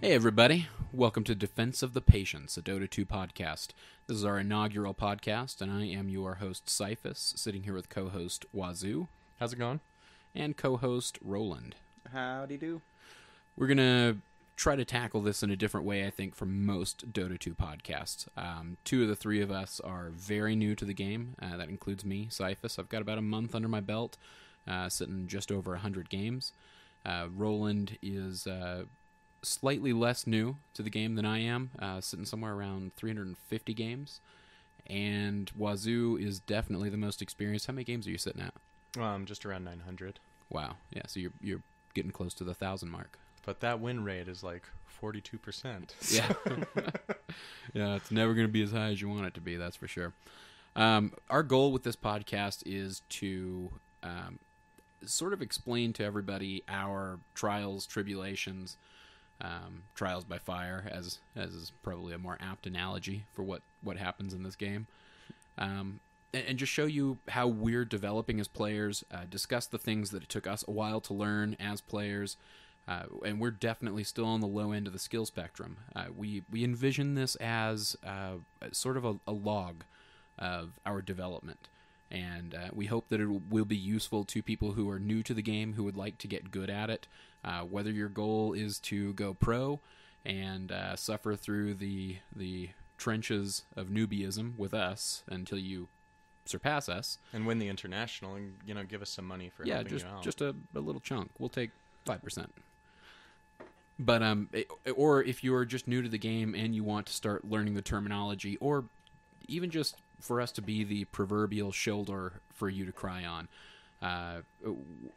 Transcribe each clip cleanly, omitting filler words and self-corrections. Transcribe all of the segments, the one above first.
Hey everybody, welcome to Defense of the Patience, a Dota 2 podcast. This is our inaugural podcast, and I am your host, Cyphus, sitting here with co-host Wazoo. How's it going? And co-host Roland. Howdy do. We're going to try to tackle this in a different way, I think, from most Dota 2 podcasts. Two of the three of us are very new to the game. That includes me, Cyphus. I've got about a month under my belt, sitting just over 100 games. Roland is slightly less new to the game than I am, sitting somewhere around 350 games. And Wazoo is definitely the most experienced. How many games are you sitting at? Just around 900. Wow. Yeah, so you're getting close to the 1,000 mark. But that win rate is like 42%. Yeah. Yeah, it's never going to be as high as you want it to be, that's for sure. Our goal with this podcast is to sort of explain to everybody our trials, tribulations, trials by fire, as is probably a more apt analogy for what happens in this game. And just show you how we're developing as players, discuss the things that it took us a while to learn as players, and we're definitely still on the low end of the skill spectrum. We envision this as sort of a log of our development, and we hope that it will be useful to people who are new to the game, who would like to get good at it, whether your goal is to go pro and suffer through the trenches of newbieism with us until you surpass us And win the international and, give us some money for helping you out. just a little chunk. We'll take 5%. But or if you're just new to the game and you want to start learning the terminology, or even just for us to be the proverbial shoulder for you to cry on,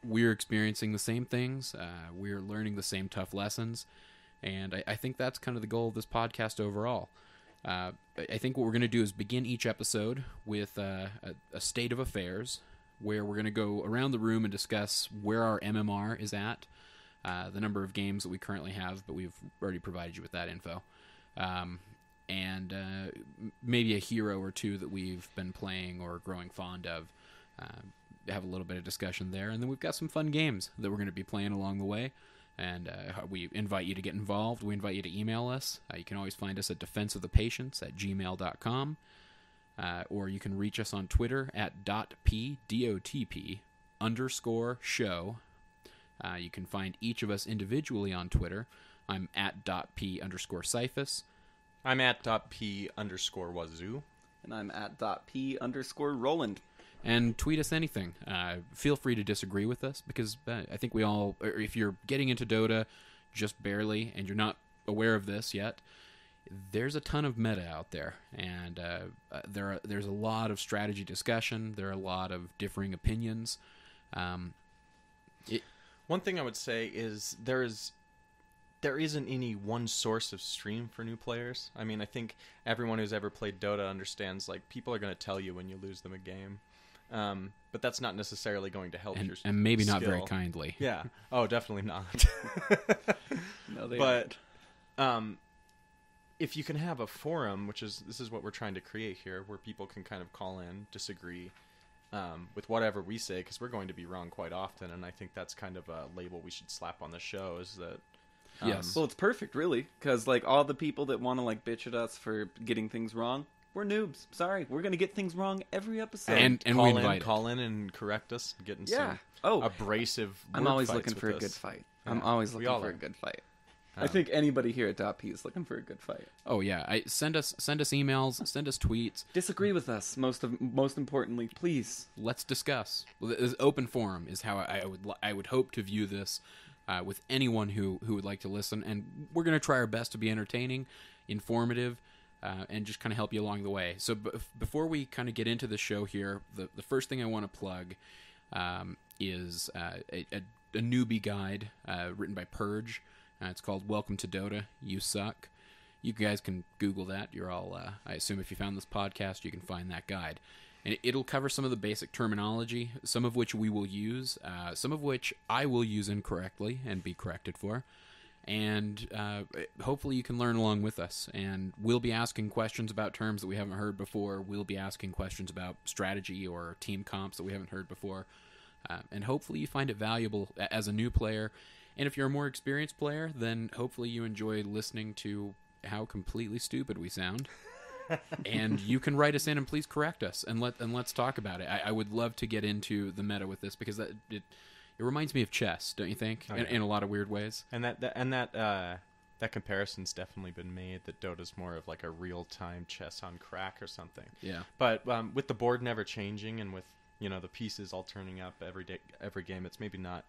we're experiencing the same things. We're learning the same tough lessons, and I think that's kind of the goal of this podcast overall. I think what we're going to do is begin each episode with a state of affairs, where we're going to go around the room and discuss where our MMR is at, the number of games that we currently have, but we've already provided you with that info, and maybe a hero or two that we've been playing or growing fond of. Have a little bit of discussion there, and then we've got some fun games that we're going to be playing along the way. And we invite you to get involved. We invite you to email us. You can always find us at defenseofthepatience@gmail.com. Or you can reach us on Twitter at DotP, DOTP, _show. You can find each of us individually on Twitter. I'm at DotP _Cyphus. I'm at .p _wazoo. And I'm at .p _Roland. And tweet us anything. Feel free to disagree with us, because I think we all, or if you're getting into Dota just barely and you're not aware of this yet, there's a ton of meta out there, and there's a lot of strategy discussion. There are a lot of differing opinions. One thing I would say is there isn't any one source of stream for new players. I mean, I think everyone who's ever played Dota understands, like, people are going to tell you when you lose them a game. But that's not necessarily going to help your and maybe not skill. very kindly. Yeah. Oh, definitely not. No, they But if you can have a forum, this is what we're trying to create here, where people can kind of call in, disagree with whatever we say, because we're going to be wrong quite often, and I think that's kind of a label we should slap on the show, is that... Yes. Well, it's perfect, really, because like all the people that want to like bitch at us for getting things wrong, we're noobs. Sorry, we're gonna get things wrong every episode. And we invite call in and correct us, getting yeah. some abrasive. I'm always word looking fights for a with good us. fight. Yeah, I'm always we looking all for are. a good fight. I think anybody here at .p is looking for a good fight. Oh yeah, send us emails, send us tweets. Disagree with us. Most importantly, please. Let's discuss. This open forum is how I would hope to view this with anyone who would like to listen, and we're going to try our best to be entertaining, informative, and just kind of help you along the way. So before we kind of get into the show here, the first thing I want to plug is a newbie guide written by Purge. It's called Welcome to Dota, You Suck. You guys can Google that. You're all, I assume if you found this podcast, you can find that guide. And it'll cover some of the basic terminology, some of which we will use, some of which I will use incorrectly and be corrected for. And hopefully you can learn along with us. And we'll be asking questions about terms that we haven't heard before. We'll be asking questions about strategy or team comps that we haven't heard before. And hopefully you find it valuable as a new player. And if you're a more experienced player, then hopefully you enjoy listening to how completely stupid we sound. And you can write us in and please correct us and let's talk about it. I would love to get into the meta with this because it reminds me of chess, don't you think? Oh, yeah. In a lot of weird ways. And that comparison's definitely been made, that Dota's more of like a real-time chess on crack or something. Yeah. But with the board never changing and with, the pieces all turning up every game, it's maybe not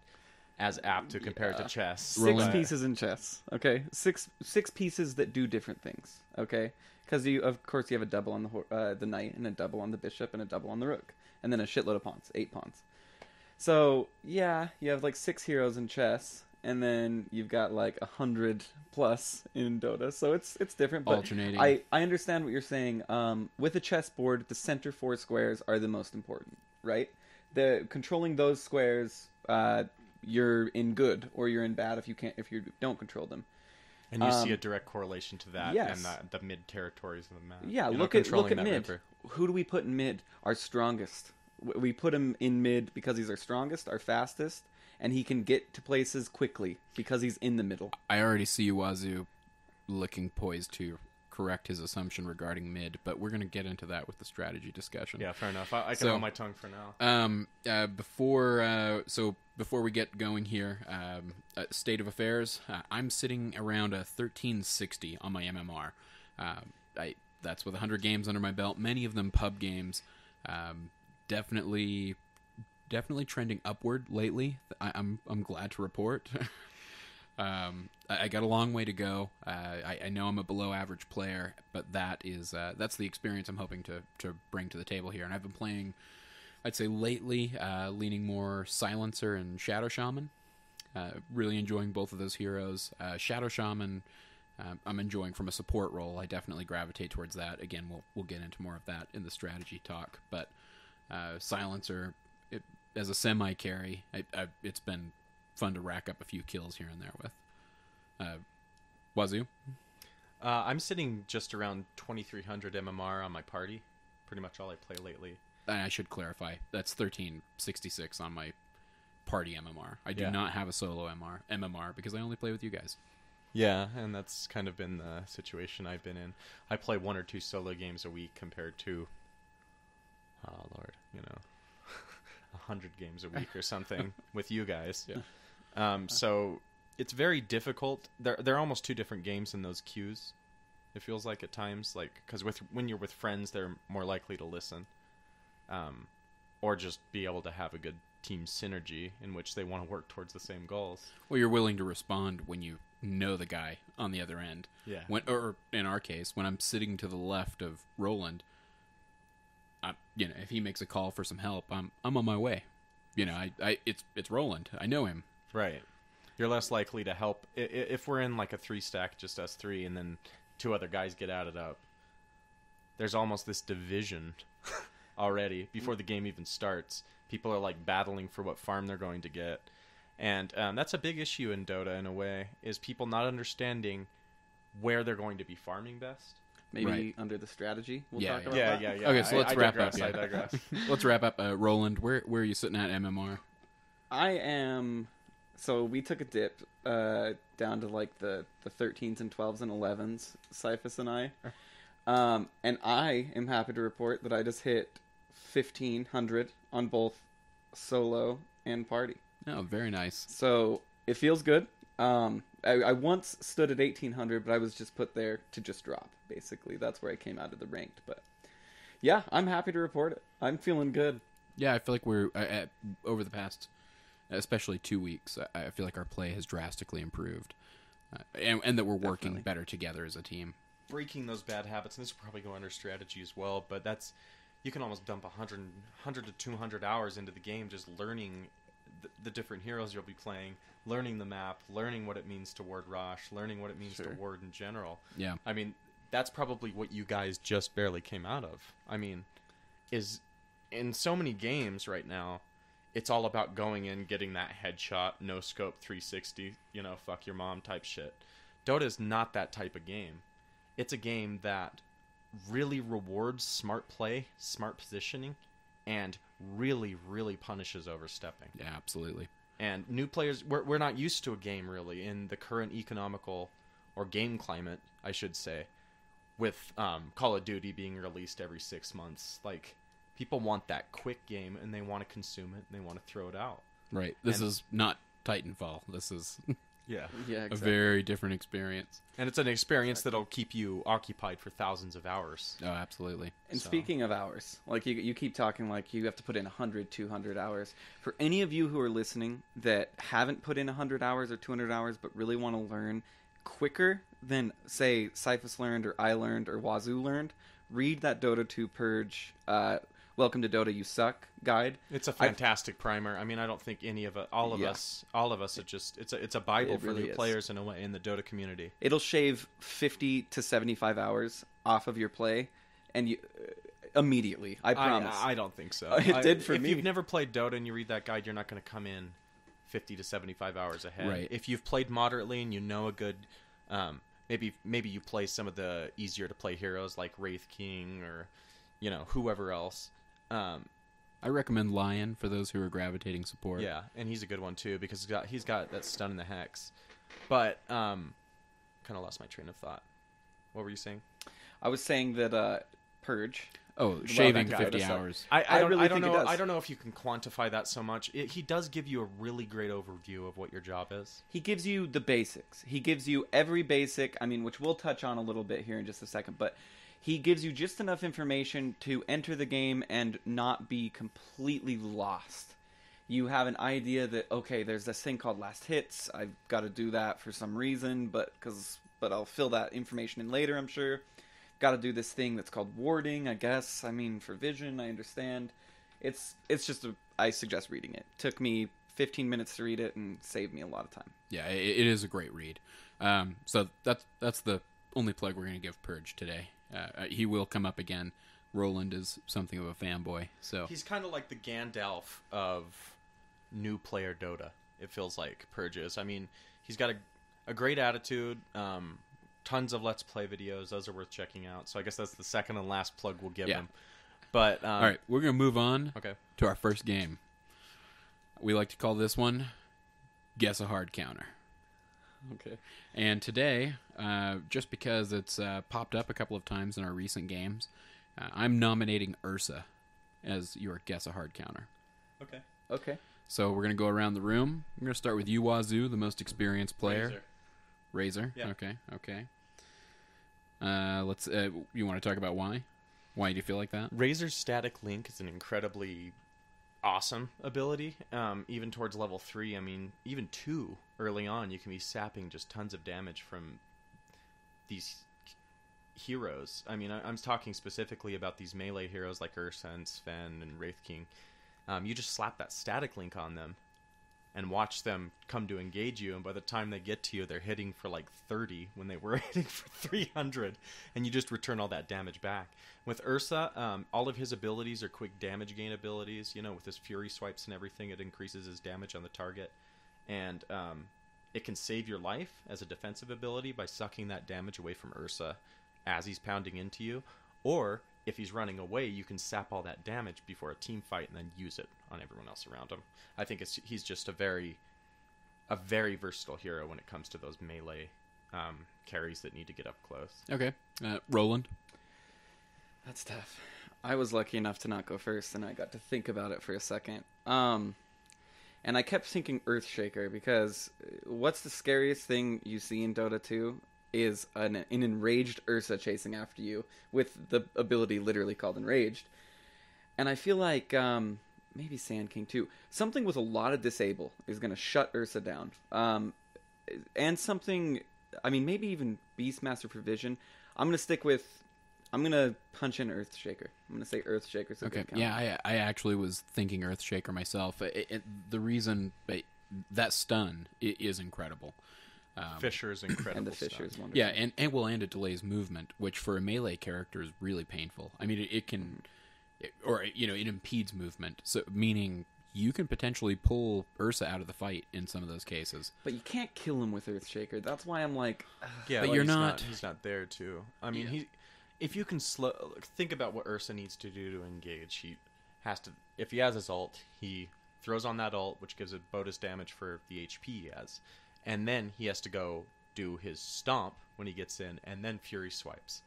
as apt to compare it to chess. Six pieces in chess, okay? Six pieces that do different things, okay? Because of course you have a double on the knight and a double on the bishop and a double on the rook, and then a shitload of pawns, 8 pawns. So yeah, you have like 6 heroes in chess, and then you've got like 100 plus in Dota. So it's different, but alternating. I understand what you're saying. With a chessboard, the center 4 squares are the most important, right? Controlling those squares, you're in good or you're in bad if you don't control them. And you see a direct correlation to that yes. and the mid territories of the map. Yeah, look at mid. River. Who do we put in mid? Our strongest. We put him in mid because he's our strongest, our fastest, and he can get to places quickly because he's in the middle. I already see Wazoo looking poised to correct his assumption regarding mid, but we're going to get into that with the strategy discussion. Yeah, fair enough. I can hold my tongue for now. Before we get going here, state of affairs, I'm sitting around a 1360 on my MMR. That's with 100 games under my belt, many of them pub games. Definitely trending upward lately. I'm glad to report. I got a long way to go. I know I'm a below average player, but that's the experience I'm hoping to bring to the table here. And I've been playing, I'd say lately, leaning more Silencer and Shadow Shaman. Really enjoying both of those heroes. Shadow Shaman, I'm enjoying from a support role. I definitely gravitate towards that. Again, we'll get into more of that in the strategy talk. But Silencer, as a semi-carry, it's been fun to rack up a few kills here and there with. Wazoo? I'm sitting just around 2300 MMR on my party. Pretty much all I play lately. And I should clarify, that's 1366 on my party MMR. I do not have a solo MMR because I only play with you guys. Yeah, and that's kind of been the situation I've been in. I play 1 or 2 solo games a week compared to, 100 games a week or something with you guys. Yeah. So it's very difficult. They're almost 2 different games in those queues. It feels like at times, because when you're with friends, they're more likely to listen, or just be able to have a good team synergy in which they want to work towards the same goals. Well, you're willing to respond when you know the guy on the other end. Yeah. Or in our case, when I'm sitting to the left of Roland, if he makes a call for some help, I'm on my way. It's Roland. I know him. Right. You're less likely to help if we're in like a 3 stack, just us 3, and then 2 other guys get added up. There's almost this division already before the game even starts. People are like battling for what farm they're going to get, and that's a big issue in Dota in a way. Is people not understanding where they're going to be farming best. Maybe under the strategy, we'll talk about that. Yeah. Okay, so let's wrap up. I digress. Let's wrap up. Roland, where are you sitting at MMR? I am. So we took a dip down to like the 13s and 12s and 11s, Cyphus and I. And I am happy to report that I just hit 1500 on both solo and party. Oh, very nice. So it feels good. I once stood at 1800, but I was just put there to just drop, basically. That's where I came out of the ranked. But yeah, I'm happy to report it. I'm feeling good. Yeah, I feel like we're, over the past, especially 2 weeks, I feel like our play has drastically improved. And that we're working better together as a team. Breaking those bad habits, and this will probably go under strategy as well, but you can almost dump 100 to 200 hours into the game just learning the different heroes you'll be playing, learning the map, learning what it means to ward Rosh, learning what it means to ward in general. Yeah. I mean, that's probably what you guys just barely came out of. I mean, is in so many games right now, it's all about going in, getting that headshot, no scope 360, fuck your mom type shit. Dota is not that type of game. It's a game that really rewards smart play, smart positioning, and really, really punishes overstepping. Yeah, absolutely. And new players, we're not used to a game really in the current economical or game climate, I should say, with Call of Duty being released every 6 months. Like, people want that quick game, and they want to consume it, and they want to throw it out. Right. This is not Titanfall. This is Yeah, a very different experience. and it's an experience that'll keep you occupied for thousands of hours. Oh, absolutely. And So- speaking of hours, like you keep talking like you have to put in 100, 200 hours. For any of you who are listening that haven't put in 100 hours or 200 hours but really want to learn quicker than, say, Cyphus learned or I learned or Wazoo learned, read that Dota 2 Purge, Welcome to Dota, You Suck guide. It's a fantastic primer. I mean, I don't think any of all of us are just. It's a bible It for really new is. players in a way in the Dota community. It'll shave 50 to 75 hours off of your play, and you immediately. I promise. I don't think so. It did for if me. you've never played Dota and you read that guide, you're not going to come in 50 to 75 hours ahead. Right. If you've played moderately and you know a good, maybe you play some of the easier to play heroes like Wraith King or, whoever else. I recommend Lion for those who are gravitating support. Yeah, and he's a good one too because he's got that stun in the hex. But kind of lost my train of thought. What were you saying? I was saying that Purge. Oh, shaving that guy 50 does suck. hours. I really don't think it know. does. I don't know if you can quantify that so much. He does give you a really great overview of what your job is. He gives you the basics. He gives you every basic, which we'll touch on a little bit here in just a second, but he gives you just enough information to enter the game and not be completely lost. You have an idea that, okay, there's this thing called last hits. I've got to do that for some reason, but I'll fill that information in later, I'm sure. Got to do this thing that's called warding, I guess. For vision, I understand. It's just I suggest reading it. Took me 15 minutes to read it and saved me a lot of time. Yeah, it is a great read. So that's the only plug we're going to give Purge today. He will come up again. Roland is something of a fanboy, so He's kind of like the Gandalf of new player Dota. It feels like Purge is. He's got a great attitude. Tons of Let's Play videos. Those are worth checking out. So I guess that's the second and last plug we'll give him. But all right, we're going to move on Okay. to our first game. We like to call this one Guess a Hard Counter. Okay. And today, just because it's popped up a couple of times in our recent games, I'm nominating Ursa as your Guess a Hard Counter. Okay. So we're going to go around the room. I'm going to start with you, Wazoo, the most experienced player. Razor. Yeah. Okay. Let's. You want to talk about why? Why do you feel like that? Razor's static link is an incredibly awesome ability. Even towards level 3, even 2 early on, you can be sapping just tons of damage from these heroes. I'm talking specifically about these melee heroes like Ursa and Sven and Wraith King. You just slap that static link on them and watch them come to engage you, and by the time they get to you, they're hitting for like 30 when they were hitting for 300, and you just return all that damage back. With Ursa, all of his abilities are quick damage gain abilities. With his Fury swipes and everything, it increases his damage on the target, and it can save your life as a defensive ability by sucking that damage away from Ursa as he's pounding into you, or if he's running away, you can sap all that damage before a team fight and then use it on everyone else around him. I think he's just a very versatile hero when it comes to those melee carries that need to get up close. Okay. Roland. That's tough. I was lucky enough to not go first, and I got to think about it for a second. And I kept thinking Earthshaker, because what's the scariest thing you see in Dota 2 is an enraged Ursa chasing after you, with the ability literally called Enraged. And I feel like maybe Sand King too. Something with a lot of disable is going to shut Ursa down. And something, maybe even Beastmaster Provision. I'm going to punch in Earthshaker. I'm going to say Earthshaker's a Okay. good count. Yeah, I actually was thinking Earthshaker myself. The reason that stun is incredible. Fisher is incredible. And the Fisher is wonderful. Yeah, and it delays movement, which for a melee character is really painful. It can, it impedes movement. So meaning you can potentially pull Ursa out of the fight in some of those cases. But you can't kill him with Earthshaker. That's why I'm like, Yeah, But well, you're he's not- He's not there too. Yeah. If you can think about what Ursa needs to do to engage. He has to. If he has his ult, he throws on that ult, which gives it bonus damage for the HP he has, and then he has to go do his stomp when he gets in, and then Fury swipes.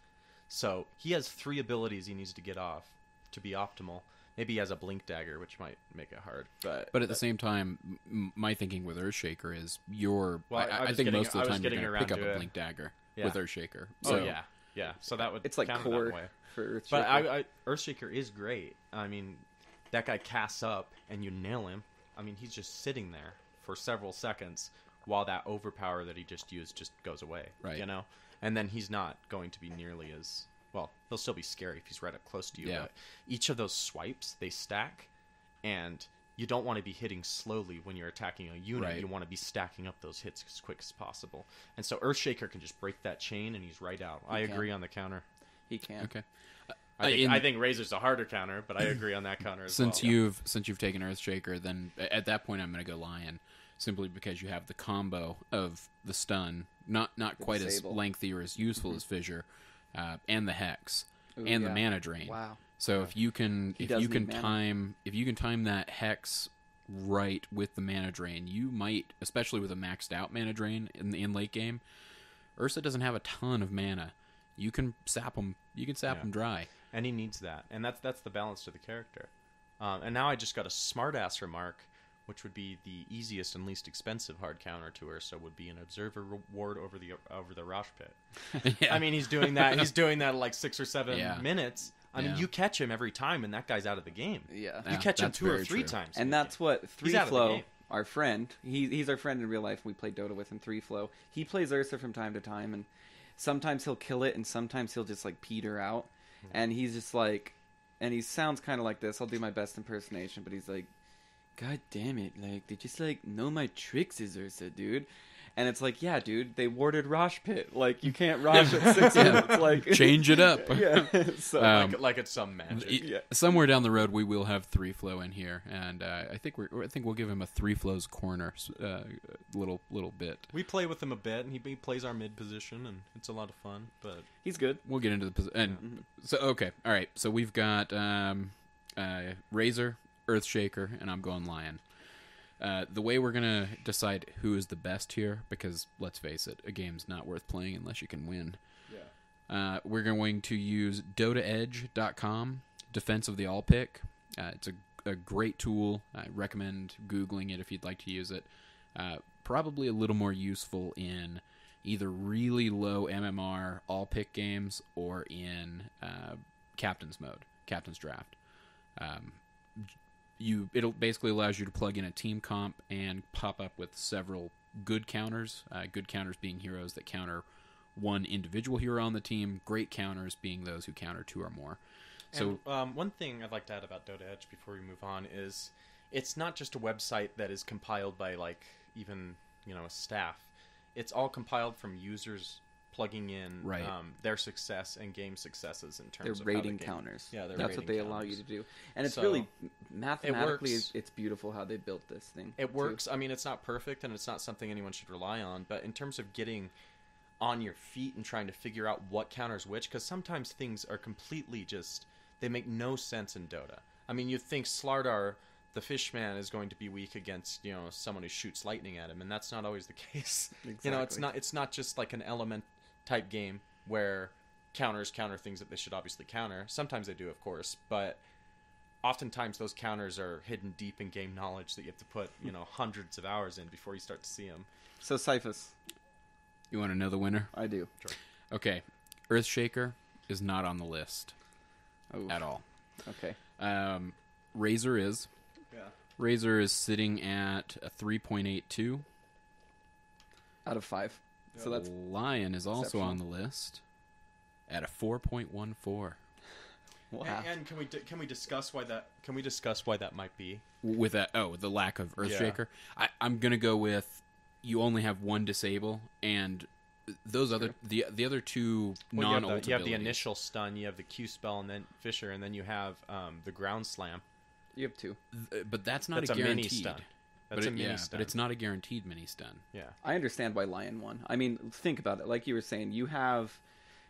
So he has 3 abilities he needs to get off to be optimal. Maybe he has a Blink Dagger, which might make it hard. But at the same time, my thinking with Earthshaker is I think getting- most of the I was time you're getting going to around pick up to a it. Blink Dagger Yeah. with Earthshaker. Oh, So, yeah. So that would It's like count core that way. for Earthshaker. But Earthshaker is great. I mean, that guy casts up and you nail him. I mean, he's just sitting there for several seconds while that overpower that he just used just goes away. Right. You know? And then he's not going to be nearly as... Well, he'll still be scary if he's right up close to you. Yeah. But each of those swipes, they stack. And you don't want to be hitting slowly when you're attacking a unit. Right. You want to be stacking up those hits as quick as possible. And so Earthshaker can just break that chain and he's right out. I can. agree on the counter. He can. okay. I think Razor's a harder counter, but I agree on that counter as well. Since you've taken Earthshaker, then at that point I'm going to go Lion, simply because you have the combo of the stun, not quite as Disable. lengthy or as useful as Fissure, and the Hex Ooh, and the yeah. mana drain. Wow. So if you can does need mana. time that Hex right with the mana drain, you might, especially with a maxed out mana drain in late game. Ursa doesn't have a ton of mana. You can sap him. You can sap him dry. And he needs that, and that's the balance to the character. And now I just got a smartass remark, which would be the easiest and least expensive hard counter to Ursa would be an observer reward over the Rosh Pit. Yeah. I mean, he's doing that. He's doing that like 6 or 7 Yeah. minutes. I mean, Yeah. you catch him every time, and that guy's out of the game. Yeah. You catch him that's 2 or very 3 true. times, And that's what He's out of the Flow, game. our friend, he's our friend in real life. We play Dota with him. Flow. He plays Ursa from time to time, and sometimes he'll kill it, and sometimes he'll just like peter out. And he's just like, and he sounds kind of like this. I'll do my best impersonation, but he's like, "God damn it! Like they just like know my tricks, is Ursa, dude." And it's like, yeah, dude, they warded Rosh Pit. Like you can't Rosh at 6 minutes. Like Change it up. yeah. So like it's some magic. Yeah. Somewhere down the road, we will have 3 Flow in here, and I think we'll give him a 3 Flows corner, little bit. We play with him a bit, and he plays our mid position, and it's a lot of fun. But he's good. We'll get into the position. And so okay, all right. So we've got Razor, Earthshaker, and I'm going Lion. The way we're going to decide who is the best here, because let's face it, a game's not worth playing unless you can win. We're going to use DotaEdge.com, Defense of the All Pick. It's a great tool. I recommend Googling it if you'd like to use it. Probably a little more useful in either really low MMR all pick games or in Captain's mode, Captain's Draft. It'll basically allows you to plug in a team comp and pop up with several good counters. Good counters being heroes that counter one individual hero on the team. Great counters being those who counter 2 or more. So and, one thing I'd like to add about Dota Edge before we move on is it's not just a website that is compiled by like even a staff. It's all compiled from users plugging in Right. Their success and game successes in terms They're of rating how the game, counters. Yeah, they're that's rating what they allow counters. you to do, and it's So, really mathematically, works. it's beautiful how they built this thing. It too. works. I mean, it's not perfect, and it's not something anyone should rely on. But in terms of getting on your feet and trying to figure out what counters which, because sometimes things are completely they make no sense in Dota. I mean, you'd think Slardar, the Fishman, is going to be weak against someone who shoots lightning at him, and that's not always the case. Exactly. It's not just like an element type game where counters counter things that they should obviously counter. Sometimes they do, of course, but oftentimes those counters are hidden deep in game knowledge that you have to put hundreds of hours in before you start to see them. So Cyphus, you want to know the winner? I do. Okay, Earthshaker is not on the list Oh, at all. okay. Razor is. Yeah. Razor is sitting at a 3.82. Out of 5. So that's Lion is also exceptional. on the list at a 4.14. wow. And can we discuss why that? Can we discuss why that might be? With the lack of Earthshaker, I'm gonna go with you only have 1 disable, and those other the other 2 non-ult you have the abilities. initial stun, you have the Q spell, and then Fissure, and then you have the ground slam. You have 2. But that's not That's a a mini guaranteed. stun. That's a mini stun. But it's not a guaranteed mini stun. Yeah. I understand why Lion won. I mean, think about it. Like you were saying, you have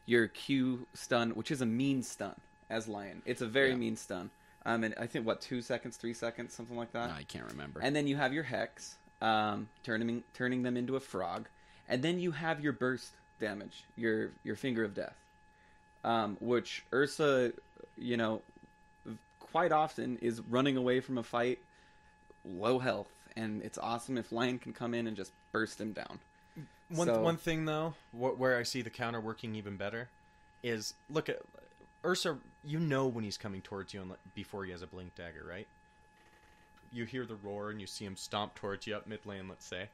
your Q stun, which is a mean stun, as Lion. It's a very Yeah. mean stun. And I think, 2 seconds, 3 seconds, something like that? I can't remember. And then you have your Hex, turning them into a frog. And then you have your burst damage, your Finger of Death. Which Ursa, quite often is running away from a fight, low health. And it's awesome if Lion can come in and just burst him down. One thing, though, where I see the counter working even better is, look at Ursa. You know when he's coming towards you before he has a blink dagger, right? You hear the roar and you see him stomp towards you up mid lane, let's say.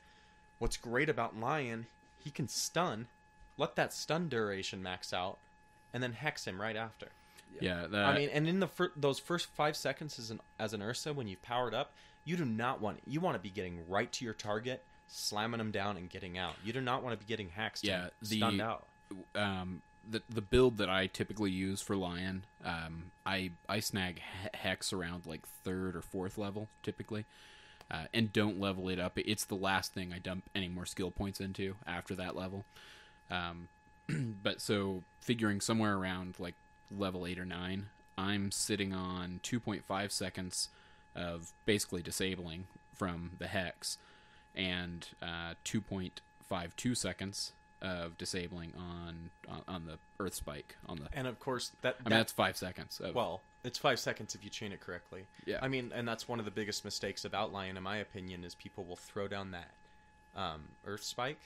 What's great about Lion, he can stun, let that stun duration max out, and then hex him right after. Yeah, and in those first 5 seconds as an Ursa, when you've powered up, you do not want... You want to be getting right to your target, slamming them down, and getting out. You do not want to be getting hexed and stunned out. The build that I typically use for Lion, I snag Hex around like 3rd or 4th level, typically, and don't level it up. It's the last thing I dump any more skill points into after that level. But so figuring somewhere around like level 8 or 9, I'm sitting on 2.5 seconds of basically disabling from the Hex, and 2.52 seconds of disabling on the Earth Spike on the. And of course that's 5 seconds. Well, it's 5 seconds if you chain it correctly. Yeah. I mean, and that's one of the biggest mistakes about Lion, in my opinion, is people will throw down that Earth Spike,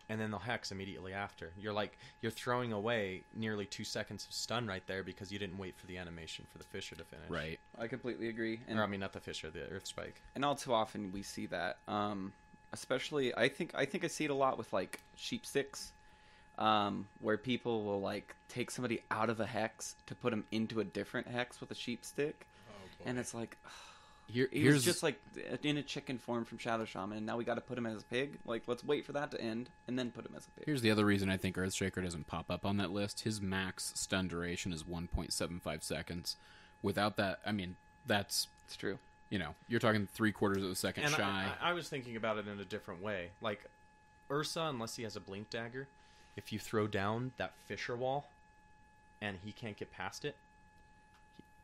and then they'll hex immediately after. You're throwing away nearly 2 seconds of stun right there because you didn't wait for the animation for the Fissure to finish. Right. I completely agree. Not the Fissure, the Earth Spike. And all too often we see that. Especially, I think I see it a lot with like sheep sticks, where people will like take somebody out of a hex to put them into a different hex with a sheep stick, and it's like, here's just like in a chicken form from Shadow Shaman, and now we got to put him as a pig. Like, let's wait for that to end and then put him as a pig. Here's the other reason I think Earthshaker doesn't pop up on that list. His max stun duration is 1.75 seconds. Without that, I mean, it's true. You're talking 3/4 of a second shy. I was thinking about it in a different way. Like, Ursa, unless he has a blink dagger, if you throw down that Fissure wall and he can't get past it,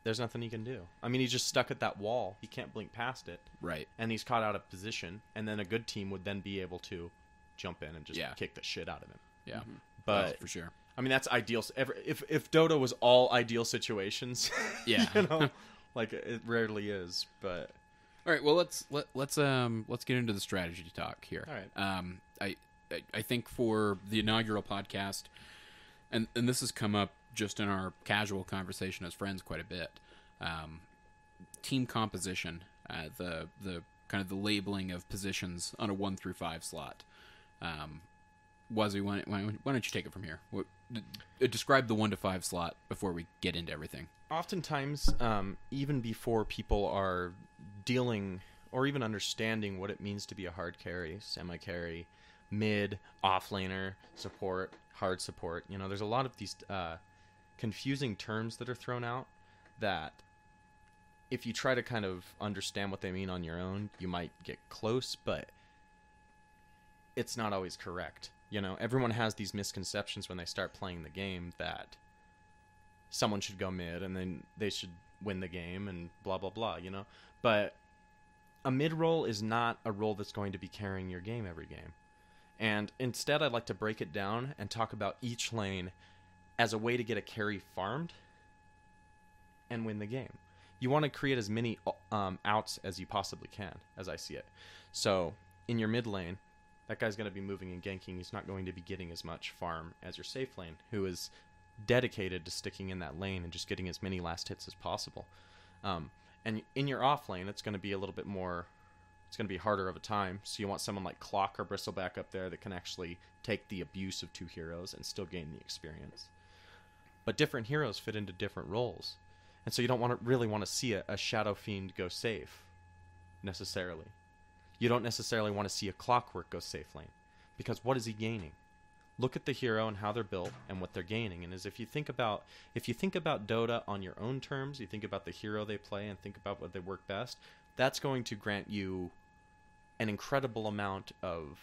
there's nothing he can do. I mean, he's just stuck at that wall. He can't blink past it. Right. And he's caught out of position, and then a good team would then be able to jump in and just kick the shit out of him. Yeah. Mm-hmm. But for sure. I mean, that's ideal. If Dota was all ideal situations, yeah. Like it rarely is, but all right. Well, let's get into the strategy talk here. All right. I think for the inaugural podcast, and this has come up just in our casual conversation as friends quite a bit. Team composition, the kind of the labeling of positions on a 1 through 5 slot. Wazoo, why don't you take it from here? Describe the 1 to 5 slot before we get into everything. Oftentimes, even before people are dealing or even understanding what it means to be a hard carry, semi-carry, mid, offlaner, support, hard support, there's a lot of these confusing terms that are thrown out that if you try to kind of understand what they mean on your own, you might get close, but it's not always correct. Everyone has these misconceptions when they start playing the game that someone should go mid and then they should win the game and blah, blah, blah, But a mid role is not a role that's going to be carrying your game every game. And instead, I'd like to break it down and talk about each lane as a way to get a carry farmed and win the game. You want to create as many outs as you possibly can, as I see it. So in your mid lane, that guy's going to be moving and ganking. He's not going to be getting as much farm as your safe lane, who is dedicated to sticking in that lane and just getting as many last hits as possible. And in your off lane, it's going to be a little bit more... It's going to be harder of a time, so you want someone like Clock or Bristleback up there that can actually take the abuse of 2 heroes and still gain the experience. But different heroes fit into different roles. And so you don't really want to see a Shadow Fiend go safe, necessarily. You don't necessarily want to see a Clockwork go safe lane, because what is he gaining? Look at the hero and how they're built and what they're gaining. And if you think about Dota on your own terms, you think about the hero they play and think about what they work best, that's going to grant you an incredible amount of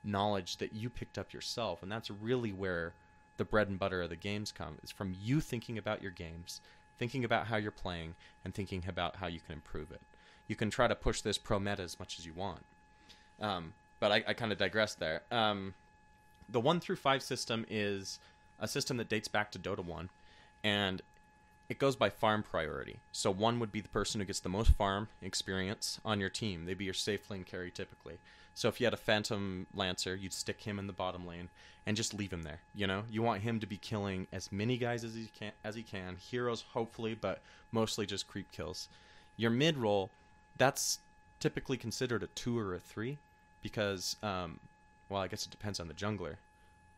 knowledge that you picked up yourself. And that's really where the bread and butter of the games come, is from you thinking about your games, thinking about how you're playing, and thinking about how you can improve it. You can try to push this pro meta as much as you want. But I kind of digress there. The 1 through 5 system is a system that dates back to Dota 1, and it goes by farm priority. So 1 would be the person who gets the most farm experience on your team. They'd be your safe lane carry typically. So if you had a Phantom Lancer, you'd stick him in the bottom lane and just leave him there. You know, you want him to be killing as many guys as he can. Heroes, hopefully, but mostly just creep kills. Your mid role, that's typically considered a 2 or a 3 because, well, I guess it depends on the jungler.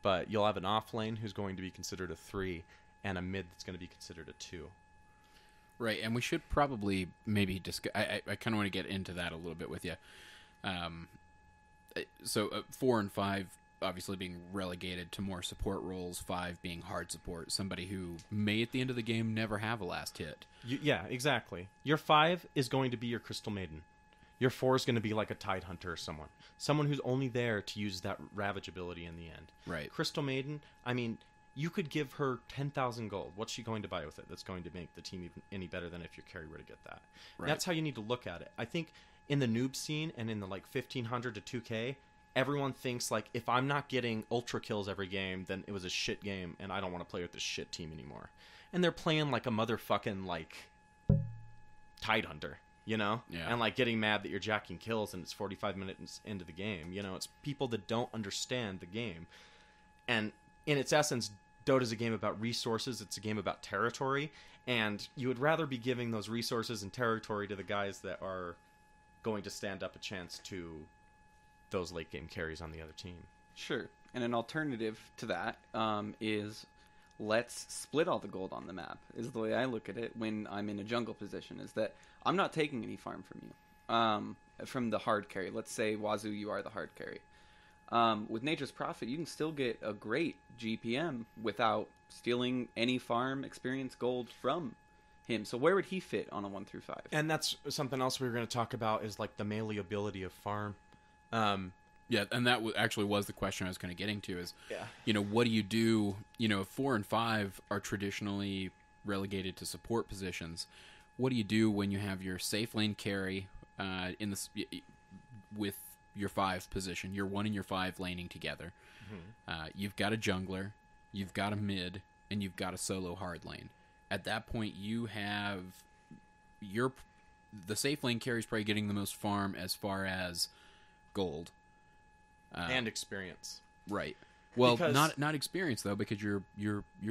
But you'll have an off lane who's going to be considered a 3 and a mid that's going to be considered a 2. Right, and we should probably maybe discuss... I kind of want to get into that a little bit with you. So 4 and 5 obviously being relegated to more support roles, 5 being hard support, somebody who may at the end of the game never have a last hit. Yeah, exactly. Your 5 is going to be your Crystal Maiden. Your 4 is going to be like a Tide Hunter or someone who's only there to use that Ravage ability in the end. Right. Crystal Maiden, I mean, you could give her 10,000 gold. What's she going to buy with it that's going to make the team even any better than if your carry were to get that? Right. That's how you need to look at it. I think in the noob scene and in the like 1500 to 2K, everyone thinks like if I'm not getting ultra kills every game, then it was a shit game and I don't want to play with this shit team anymore. And they're playing like a motherfucking like Tide Hunter, you know? Yeah. And like getting mad that you're jacking kills and it's 45 minutes into the game. You know, it's people that don't understand the game. And in its essence, Dota's a game about resources. It's a game about territory. And you would rather be giving those resources and territory to the guys that are going to stand up a chance to those late game carries on the other team. Sure. And an alternative to that is let's split all the gold on the map, is the way I look at it when I'm in a jungle position, is that I'm not taking any farm from you. From the hard carry. Let's say, Wazoo, you are the hard carry. With Nature's Prophet, you can still get a great GPM without stealing any farm experience gold from him. So where would he fit on a 1 through 5? And that's something else we were going to talk about is like the malleability of farm. Yeah, and that actually was the question I was kind of getting to is, Yeah. you know, what do you do? You know, if 4 and 5 are traditionally relegated to support positions, what do you do when you have your safe lane carry with your 5 position, your 1 and your 5 laning together? Mm-hmm. You've got a jungler, you've got a mid, and you've got a solo hard lane. At that point, you have the safe lane carry is probably getting the most farm as far as gold and experience. Right. Well, Because- not experience though, because you're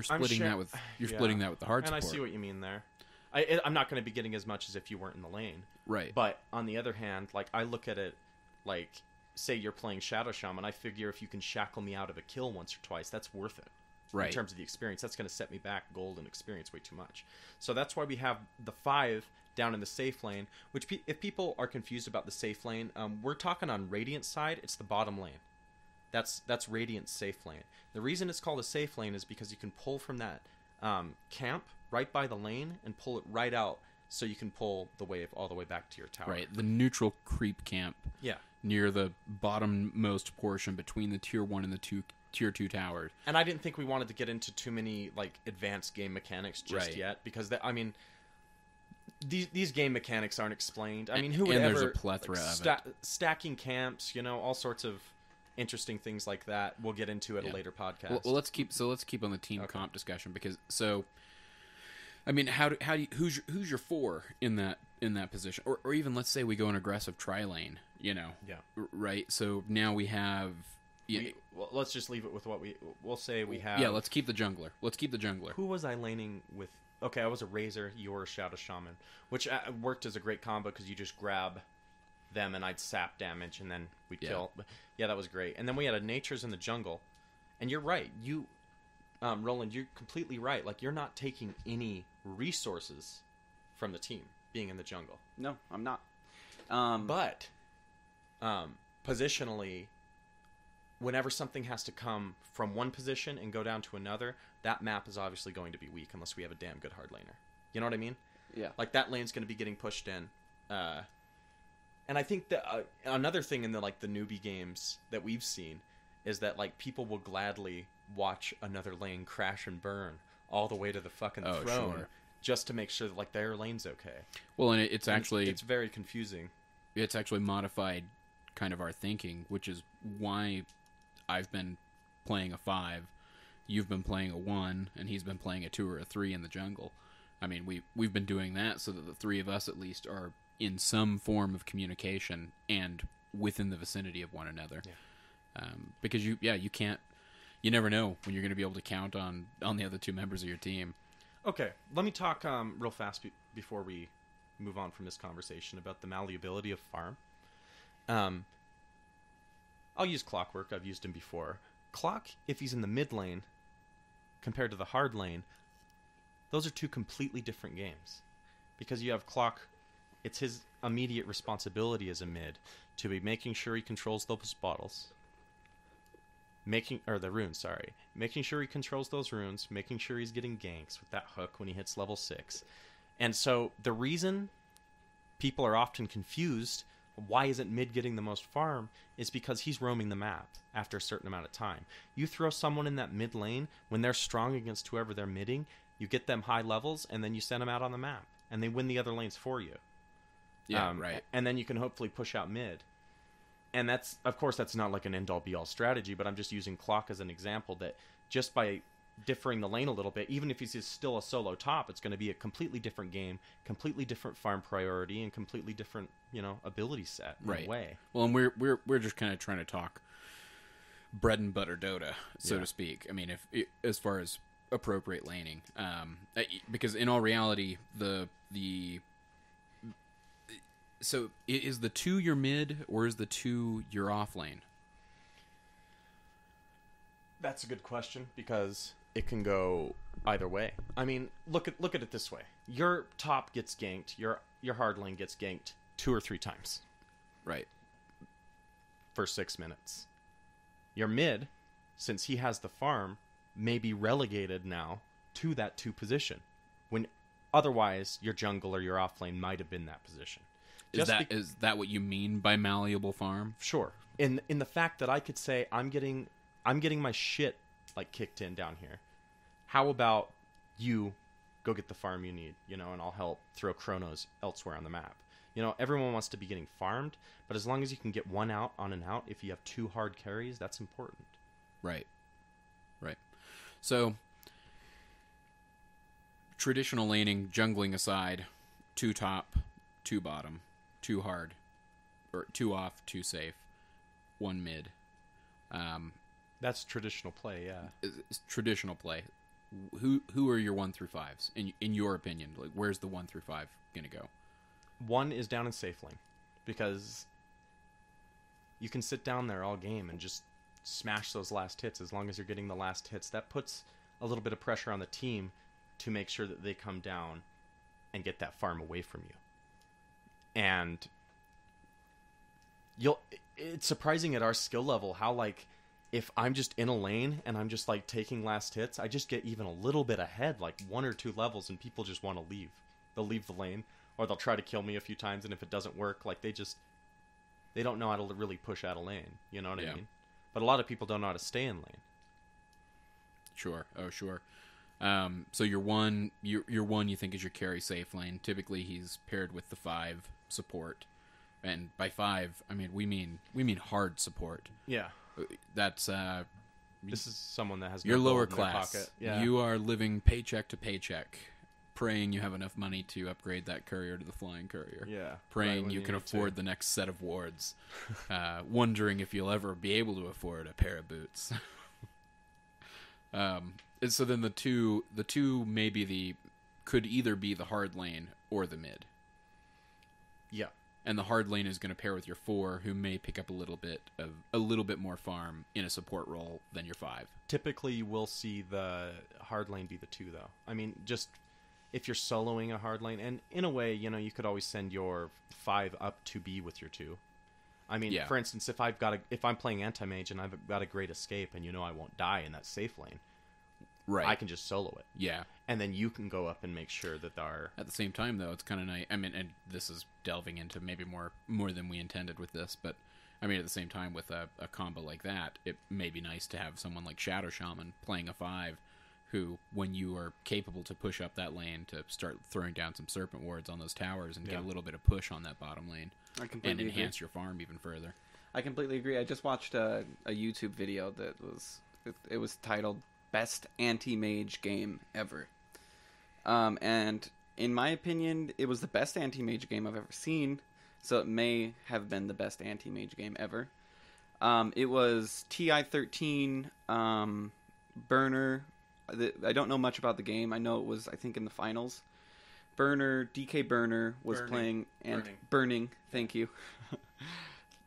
splitting that with splitting that with the hard and support. I see what you mean there. I'm not going to be getting as much as if you weren't in the lane. Right. But on the other hand, like I look at it like, say you're playing Shadow Shaman, I figure if you can shackle me out of a kill once or twice, that's worth it. Right. In terms of the experience, that's going to set me back gold and experience way too much. So that's why we have the 5 down in the safe lane, which if people are confused about the safe lane, we're talking on Radiant's side, it's the bottom lane. That's Radiant's safe lane. The reason it's called a safe lane is because you can pull from that camp right by the lane and pull it right out so you can pull the wave all the way back to your tower. Right. The neutral creep camp. Yeah. Near the bottommost portion between the tier 1 and the tier 2 towers. And I didn't think we wanted to get into too many like advanced game mechanics just yet because these game mechanics aren't explained. I mean, who would and ever there's a plethora of it. Stacking camps, you know, all sorts of interesting things like that. We'll get into at a later podcast. Well, let's keep on the team comp discussion because I mean, who's your 4 in that position, or even let's say we go an aggressive tri lane, you know, right? So now we have. Well, let's just leave it with what we'll say we have. Yeah, let's keep the jungler. Who was I laning with? Okay, I was a Razor, you were a Shadow Shaman, which worked as a great combo because you just grab them and I'd sap damage and then we'd kill. Yeah, that was great. And then we had a Nature's in the jungle. And you're right. Roland, you're completely right. Like, you're not taking any resources from the team being in the jungle. No, I'm not. But positionally, whenever something has to come from one position and go down to another, that map is obviously going to be weak unless we have a damn good hard laner. You know what I mean? Yeah. Like, that lane's going to be getting pushed in. And I think that another thing in the newbie games that we've seen is that like people will gladly watch another lane crash and burn all the way to the fucking throne just to make sure that like their lane's okay. Well, and it's actually it's very confusing. It's actually modified kind of our thinking, which is why I've been playing a 5, you've been playing a 1, and he's been playing a 2 or a 3 in the jungle. I mean, we've been doing that so that the three of us at least are in some form of communication and within the vicinity of one another. Yeah. Because you never know when you're going to be able to count on the other 2 members of your team. Okay, let me talk real fast before we move on from this conversation about the malleability of farm. I'll use Clockwork. I've used him before. Clock, if he's in the mid lane, compared to the hard lane, those are 2 completely different games. Because you have Clock, it's his immediate responsibility as a mid to be making sure he controls those bottles. Making sure he controls those runes, making sure he's getting ganks with that hook when he hits level 6. And so the reason people are often confused, why isn't mid getting the most farm, is because he's roaming the map after a certain amount of time. You throw someone in that mid lane, when they're strong against whoever they're midding, you get them high levels, and then you send them out on the map, and they win the other lanes for you. Yeah, right. And then you can hopefully push out mid. And that's not like an end-all be-all strategy, but I'm just using Clock as an example that just by differing the lane a little bit, even if he's still a solo top, it's going to be a completely different game, completely different farm priority, and completely different, ability set in a way. Well, and we're just kind of trying to talk bread and butter Dota, so to speak. I mean, as far as appropriate laning, because in all reality, so is the 2 your mid or is the 2 your off lane? That's a good question because it can go either way. I mean, look at it this way: your top gets ganked, your hard lane gets ganked 2 or 3 times, right? For 6 minutes. Your mid, since he has the farm, may be relegated now to that 2 position, when otherwise your jungle or your off lane might have been that position. Is that what you mean by malleable farm? Sure. In the fact that I could say I'm getting my shit like kicked in down here. How about you go get the farm you need, and I'll help throw chronos elsewhere on the map. Everyone wants to be getting farmed, but as long as you can get one out on an out, if you have 2 hard carries, that's important. Right. So, traditional laning, jungling aside, 2 top, 2 bottom, 2 hard, or 2 off, 2 safe, 1 mid. That's traditional play, yeah. It's traditional play. Who are your 1 through 5s in your opinion? Like, where's the 1 through 5 gonna go? 1 is down in safe lane because you can sit down there all game and just smash those last hits as long as you're getting the last hits. That puts a little bit of pressure on the team to make sure that they come down and get that farm away from you. And it's surprising at our skill level how, like, if I'm just in a lane and I'm just, like, taking last hits, I just get even a little bit ahead, like 1 or 2 levels, and people just want to leave. They'll leave the lane, or they'll try to kill me a few times, and if it doesn't work, like, they don't know how to really push out a lane. You know what I mean? But a lot of people don't know how to stay in lane. Sure. Oh, sure. So your one you think is your carry safe lane. Typically, he's paired with the 5 support, and by 5, I mean we mean hard support. Yeah, that's this is someone that has your no lower gold in their class. pocket. Yeah. You are living paycheck to paycheck, praying you have enough money to upgrade that courier to the flying courier. Yeah, praying you can afford the next set of wards, wondering if you'll ever be able to afford a pair of boots. And so then the two maybe could either be the hard lane or the mid. Yeah. And the hard lane is going to pair with your 4, who may pick up a little bit more farm in a support role than your 5. Typically, you will see the hard lane be the 2, though. I mean, just if you're soloing a hard lane, and in a way, you could always send your 5 up to be with your 2. I mean, for instance, if I'm playing anti-mage and I've got a great escape, and I won't die in that safe lane, right? I can just solo it. Yeah, and then you can go up and make sure that our. At the same time, though, it's kind of nice. I mean, and this is delving into maybe more than we intended with this, but I mean, at the same time, with a combo like that, it may be nice to have someone like Shadow Shaman playing a 5 who, when you are capable to push up that lane, to start throwing down some serpent wards on those towers and get a little bit of push on that bottom lane and enhance your farm even further. I completely agree. I just watched a YouTube video that it was titled "Best Anti-Mage Game Ever," and in my opinion, it was the best anti-mage game I've ever seen. So it may have been the best anti-mage game ever. It was TI-13 Burner. I don't know much about the game. I know it was, I think, in the finals. DK Burner was playing... Burning, thank you.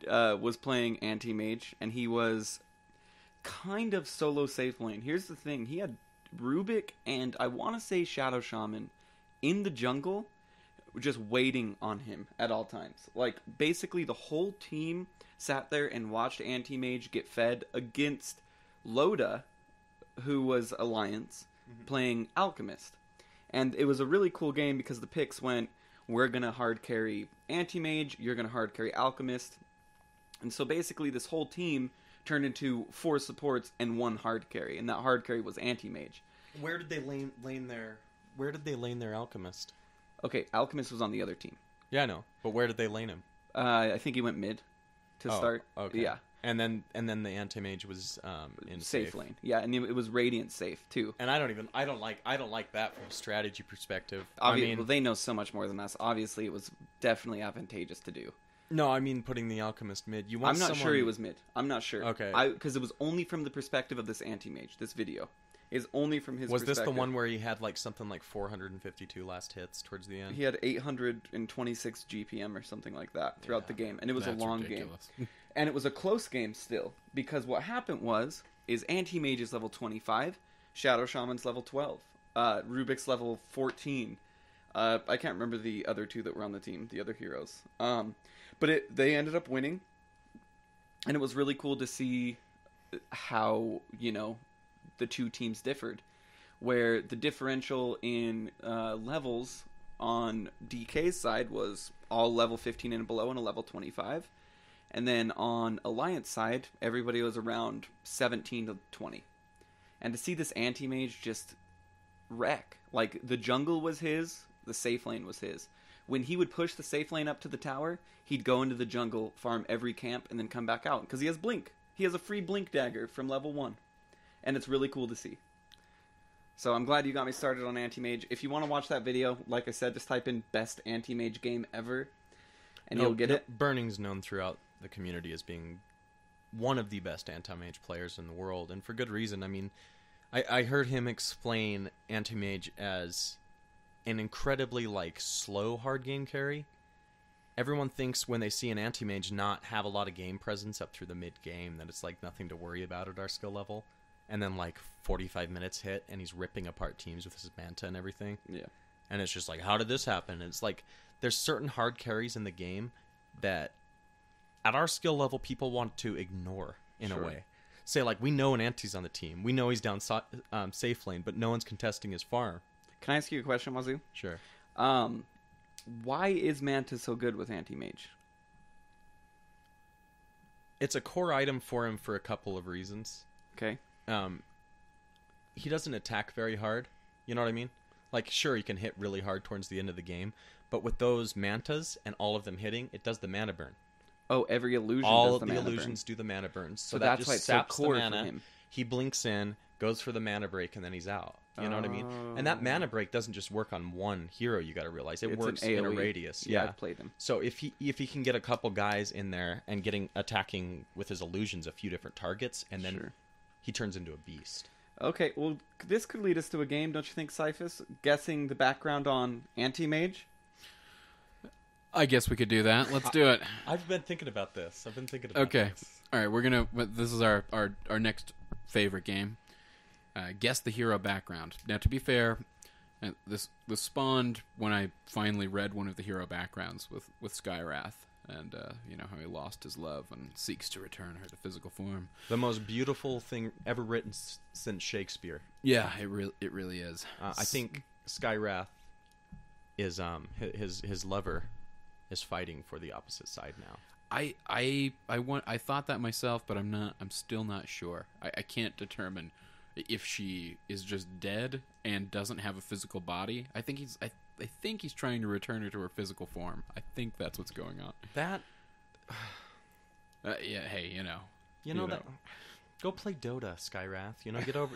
Was playing anti-mage, and he was kind of solo safe lane. Here's the thing. He had Rubik and, I want to say, Shadow Shaman in the jungle, just waiting on him at all times. Like, basically the whole team sat there and watched Anti-Mage get fed against Loda, who was Alliance, playing Alchemist. And it was a really cool game because the picks went, we're going to hard carry Anti-Mage, you're going to hard carry Alchemist. And so basically this whole team turned into 4 supports and 1 hard carry, and that hard carry was Anti-Mage. Where did they lane their Alchemist? Okay, Alchemist was on the other team. Yeah, I know. But where did they lane him? I think he went mid to start. Okay. Yeah. And then the anti-mage was in safe lane. Yeah, and it was Radiant safe too. And I don't like that from a strategy perspective. Well, they know so much more than us. Obviously, it was definitely advantageous to do. No, I mean putting the Alchemist mid. I'm not sure he was mid. I'm not sure. Okay. Because it was only from the perspective of this anti-mage. This video is only from his perspective. Was this the one where he had something like 452 last hits towards the end? He had 826 GPM or something like that throughout the game, and it was a long ridiculous game. And it was a close game still, because what happened is Anti-Mage is level 25, Shadow Shaman's level 12, Rubik's level 14. I can't remember the other 2 that were on the team, the other heroes. But they ended up winning, and it was really cool to see how, the 2 teams differed, where the differential in levels on DK's side was all level 15 and below and a level 25. And then on Alliance side, everybody was around 17 to 20. And to see this anti-mage just wreck. Like, the jungle was his, the safe lane was his. When he would push the safe lane up to the tower, he'd go into the jungle, farm every camp, and then come back out. Because he has Blink. He has a free Blink dagger from level 1. And it's really cool to see. So I'm glad you got me started on Anti-Mage. If you want to watch that video, like I said, just type in best Anti-Mage game ever, and you'll get it. Burning's known throughout the community as being one of the best anti-mage players in the world, and for good reason. I mean, I heard him explain anti-mage as an incredibly slow hard game carry. Everyone thinks when they see an anti-mage not have a lot of game presence up through the mid game that it's nothing to worry about at our skill level, and then 45 minutes hit and he's ripping apart teams with his manta and everything. Yeah, and it's just how did this happen? And it's there's certain hard carries in the game that at our skill level, people want to ignore in a way. Say, we know an anti's on the team. We know he's down safe lane, but no one's contesting his farm. Can I ask you a question, Wazoo? Sure. Why is Manta so good with anti-mage? It's a core item for him for a couple of reasons. Okay. He doesn't attack very hard. You know what I mean? Sure, he can hit really hard towards the end of the game, but with those mantas and all of them hitting, it does the mana burn. Oh, every illusion all does the of the mana illusions burn. do the mana burns. So that's why it's so core the mana. for him. He blinks in, goes for the mana break, and then he's out. You know what I mean? And that mana break doesn't just work on one hero. You got to realize it works in a radius. Yeah, I've played him. So if he can get a couple guys in there and attacking with his illusions a few different targets, and then he turns into a beast. Okay, well, this could lead us to a game, don't you think, Cyphus? Guessing the background on anti-mage. I guess we could do that. Let's do it. I've been thinking about this. Okay. All right, this is our next favorite game. Guess the hero background. Now, to be fair, this spawned when I finally read one of the hero backgrounds with Skywrath, and how he lost his love and seeks to return her to physical form. The most beautiful thing ever written since Shakespeare. Yeah, it really is. I think Skywrath is his lover is fighting for the opposite side now. I thought that myself, but I'm still not sure. I can't determine if she is just dead and doesn't have a physical body. I think he's trying to return her to her physical form. I think that's what's going on. That Yeah, hey, you know that. Go play Dota, Skywrath.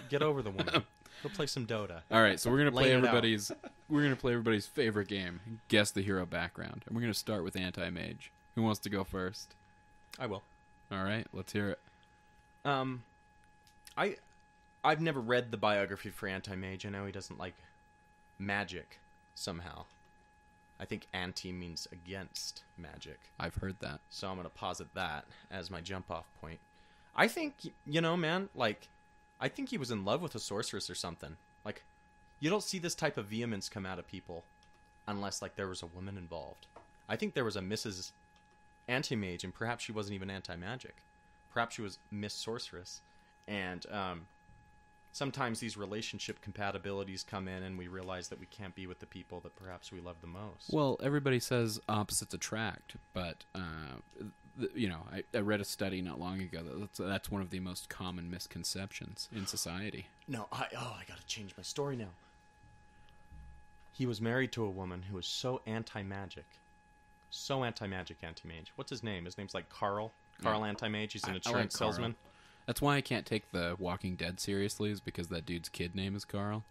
Get over the woman. Go play some Dota. All right, so we're gonna play Laying it out. everybody's favorite game. Guess the hero background, and we're gonna start with anti-mage. Who wants to go first? I will. All right, let's hear it. I've never read the biography for Anti-Mage. I know he doesn't like magic somehow. I think anti means against magic. I've heard that. So I'm going to posit that as my jump-off point. I think, man, like, I think he was in love with a sorceress or something. Like, you don't see this type of vehemence come out of people unless, like, there was a woman involved. I think there was a Mrs. Anti-Mage, and perhaps she wasn't even anti-magic. Perhaps she was Miss Sorceress. And sometimes these relationship compatibilities come in and we realize that we can't be with the people that perhaps we love the most. Well, everybody says opposites attract, but I read a study not long ago that's one of the most common misconceptions in society. No, I got to change my story now. He was married to a woman who was so anti-magic. So anti-magic, anti-mage. What's his name? His name's like Carl. Carl Anti-Mage. He's an insurance salesman. That's why I can't take The Walking Dead seriously, is because that dude's kid name is Carl.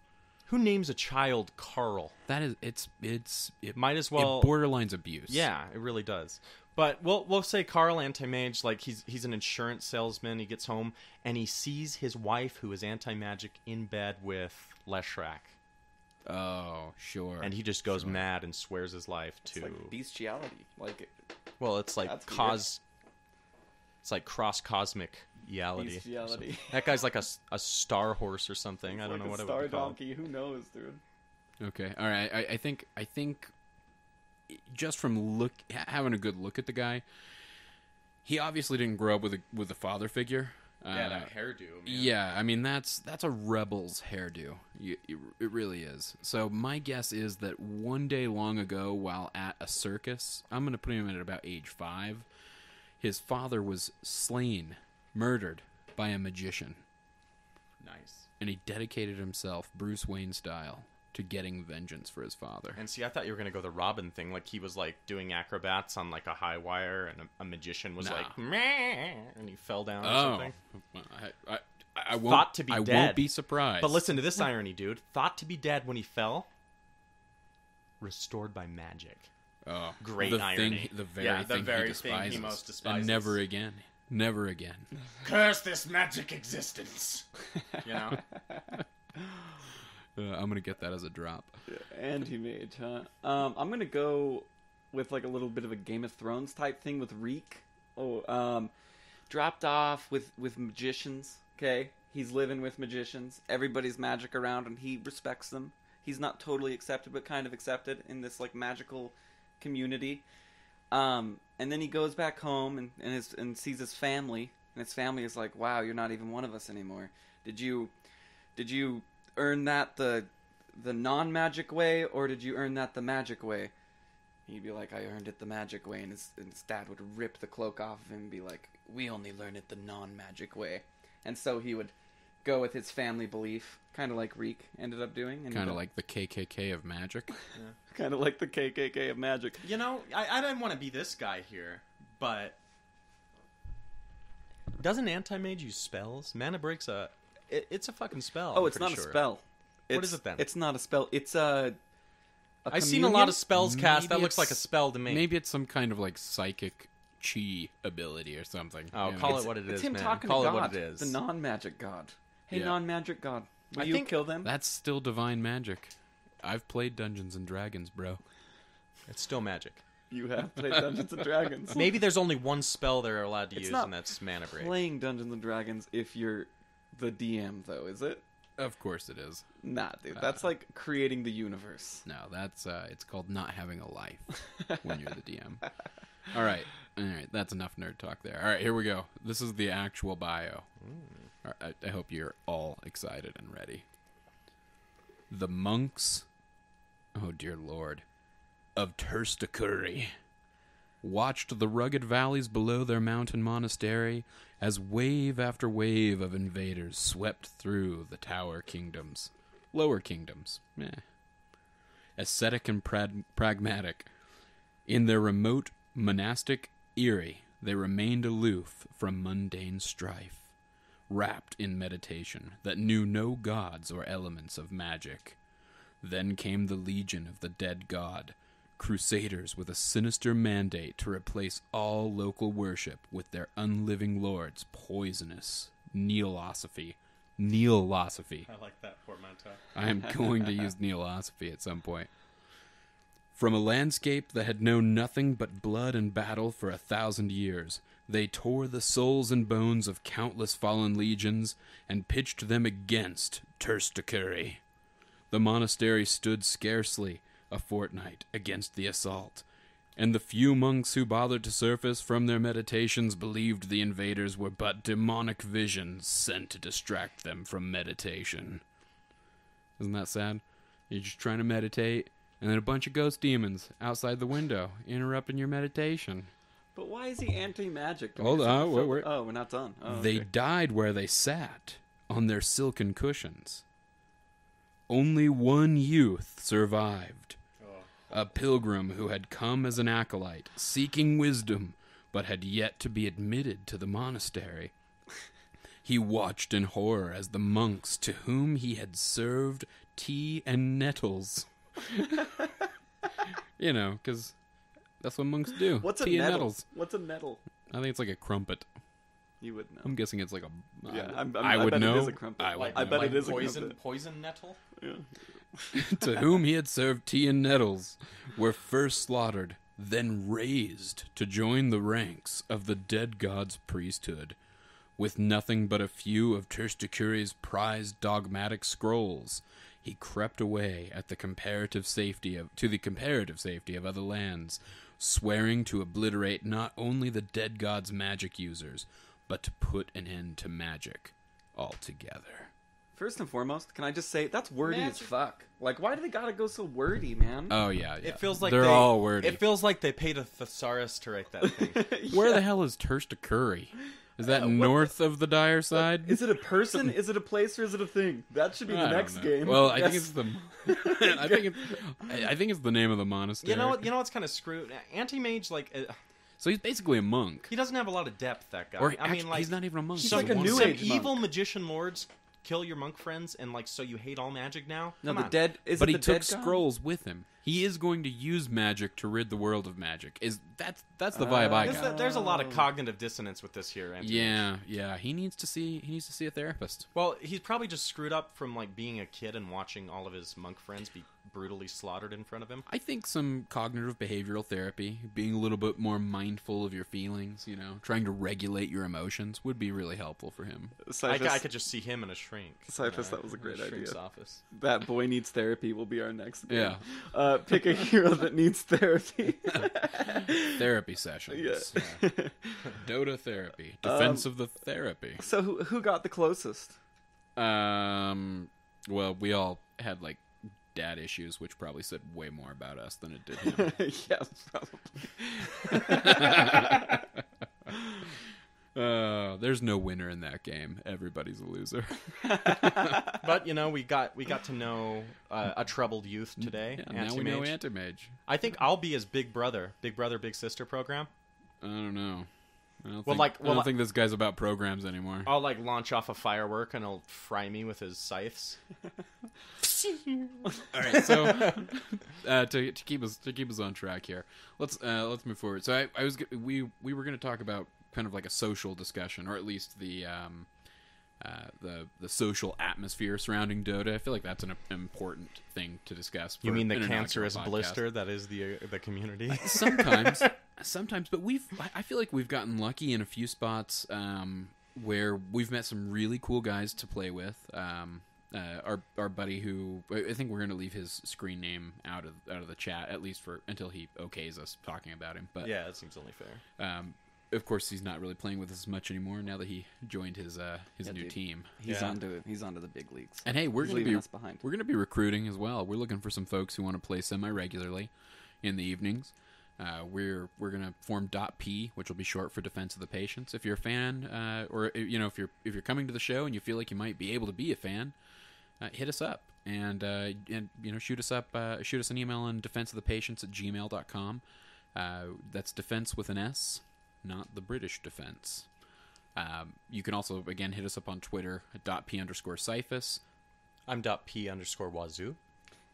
Who names a child Carl? That is, it might as well. It borderlines abuse. Yeah, it really does. But we'll say Carl Anti-Mage, like he's an insurance salesman. He gets home and he sees his wife, who is anti-magic, in bed with Leshrac. Oh, sure. And he just goes mad and swears his life to. It's like bestiality. Well, it's like it's like cross-cosmic reality. Bestiality. That guy's like a star horse or something. I don't know what it would be star called. donkey. Who knows, dude? Okay, all right. I think just from having a good look at the guy, he obviously didn't grow up with a father figure. Yeah, that hairdo. Man. Yeah, I mean that's a rebel's hairdo. It really is. So my guess is that one day long ago, while at a circus, I'm going to put him at about age 5. His father was slain, murdered by a magician. Nice. And he dedicated himself, Bruce Wayne style, to getting vengeance for his father. And see, I thought you were going to go the Robin thing. Like, he was, like, doing acrobats on, like, a high wire, and a magician was like, meh, and he fell down or something. I won't, thought to be dead. I won't be surprised. But listen to this irony, dude. Thought to be dead when he fell, restored by magic. Oh, great irony. The very thing he most despises. And never again. Never again. Curse this magic existence. You know? I'm going to get that as a drop. Anti-mage, huh? I'm going to go with like a little bit of a Game of Thrones type thing with Reek. Dropped off with magicians, okay? He's living with magicians. Everybody's magic around and he respects them. He's not totally accepted, but kind of accepted in this like magical community. And then he goes back home and sees his family, and his family is like, "Wow, you're not even one of us anymore. Did you earn that the non-magic way, or did you earn that the magic way?" He'd be like, "I earned it the magic way," and his dad would rip the cloak off of him and be like, "We only learn it the non-magic way." And so he would go with his family belief, kind of like Reek ended up doing. Kind of like the KKK of magic. Yeah. Kind of like the KKK of magic. You know, I didn't want to be this guy here, but doesn't Anti-Mage use spells? Mana Break's it's a fucking spell. Oh, it's not a spell. What is it then? It's not a spell. It's a I've seen a lot of spells cast. That looks like a spell to me. Maybe it's some kind of like psychic chi ability or something. Oh, call it what it is, it's him man. talking Call to it God, what it is. the non-magic god. Hey, Yeah. non-magic god, will you kill them? That's still divine magic. I've played Dungeons and Dragons, bro. It's still magic. You have played Dungeons and Dragons. Maybe there's only one spell they're allowed to It's use, not and that's Mana Break. Playing Dungeons and Dragons if you're the DM, though, is it? Of course it is. Nah, dude. That's like creating the universe. No, that's it's called not having a life when you're the DM. All right, that's enough nerd talk there. All right, here we go. This is the actual bio. All right, I hope you're all excited and ready. The monks, oh dear lord, of Terstakuri watched the rugged valleys below their mountain monastery as wave after wave of invaders swept through the tower kingdoms. Lower kingdoms. Ascetic and pragmatic. In their remote monastic eyrie, they remained aloof from mundane strife, wrapped in meditation that knew no gods or elements of magic. Then came the legion of the dead god, crusaders with a sinister mandate to replace all local worship with their unliving lord's poisonous neolosophy. Neolosophy. I like that portmanteau. I am going to use neolosophy at some point. From a landscape that had known nothing but blood and battle for 1,000 years, they tore the souls and bones of countless fallen legions and pitched them against Terstakuri. The monastery stood scarcely a fortnight against the assault, and the few monks who bothered to surface from their meditations believed the invaders were but demonic visions sent to distract them from meditation. Isn't that sad? You're just trying to meditate, and then a bunch of ghost demons outside the window interrupting your meditation. But why is he anti-magic? Hold on, we're not done. Oh, They okay. died where they sat, on their silken cushions. Only one youth survived. A pilgrim who had come as an acolyte, seeking wisdom, but had yet to be admitted to the monastery. He watched in horror as the monks to whom he had served tea and nettles. You know, because that's what monks do. What's tea a and nettle? nettles. What's a nettle? I think it's like a crumpet. You would know. I'm guessing it's like a... I would bet know. It is a crumpet. I bet it is a crumpet. Poison nettle? Yeah. To whom he had served tea and nettles, were first slaughtered, then raised to join the ranks of the dead god's priesthood, with nothing but a few of Terstakuri's prized dogmatic scrolls. He crept away at the comparative safety of other lands, swearing to obliterate not only the dead god's magic users, but to put an end to magic altogether. First and foremost, can I just say that's wordy as Magic. fuck. Like, why do they gotta go so wordy, man? Oh yeah. It feels like they're all wordy. It feels like they paid a thesaurus to write that thing. Where the hell is Terstakuri? Is that north of the dire side? Is it a person? Is it a place? Or is it a thing? That should be the I don't next know. game. Well, I Yes. think it's the. I think it's the name of the monastery. You know what's kind of screwed? Anti-mage, So he's basically a monk. he doesn't have a lot of depth. That guy. Or I mean, he's not even a monk. He's some, like a new some age evil monk. magician lords kill your monk friends, and so you hate all magic now. No, Come the on. dead. Is But it he the took dead guy? scrolls with him. He is going to use magic to rid the world of magic. That's the vibe I got. There's a lot of cognitive dissonance with this here. Anti-mage. Yeah. He needs to see a therapist. Well, he's probably just screwed up from being a kid and watching all of his monk friends be brutally slaughtered in front of him. I think some cognitive behavioral therapy, being a little bit more mindful of your feelings, trying to regulate your emotions would be really helpful for him. Cyphus, I could just see him in a shrink. Cyphus, that was a great in shrink's idea. office. That boy needs therapy will be our next game. Yeah. Pick a hero that needs therapy. Therapy sessions. Yeah. Dota therapy. Defense of the therapy. So who got the closest? Well, we all had dad issues, which probably said way more about us than it did him. Yes, probably. There's no winner in that game. Everybody's a loser. But we got to know a troubled youth today. Yeah, now we know Anti-Mage. I think I'll be his big brother, big sister program. I don't know. I don't Well, think, like- well, I don't think this guy's about programs anymore. I'll launch off a firework and he'll fry me with his scythes. All right, so to keep us on track here, let's move forward. So we were going to talk about kind of like a social discussion, or at least the social atmosphere surrounding Dota. I feel like that's an important thing to discuss. You mean the an cancerous inaugural podcast. blister that is the community? Sometimes, but I feel like we've gotten lucky in a few spots where we've met some really cool guys to play with. Our buddy, who I think we're going to leave his screen name out of the chat, at least until he okays us talking about him. But yeah, that seems only fair. of course, he's not really playing with us as much anymore now that he joined his new team. He's onto the big leagues. And hey, we're He's going leaving to us behind. be recruiting as well. We're looking for some folks who want to play semi regularly in the evenings. We're going to form .p, which will be short for Defense of the Patients. If you're a fan, or if you're coming to the show and you feel like you might be able to be a fan, hit us up and shoot us an email on defenseofthepatients@gmail.com. That's defense with an S, not the British defense. You can also again hit us up on Twitter at .p_Cyphus. I'm .p_Wazoo.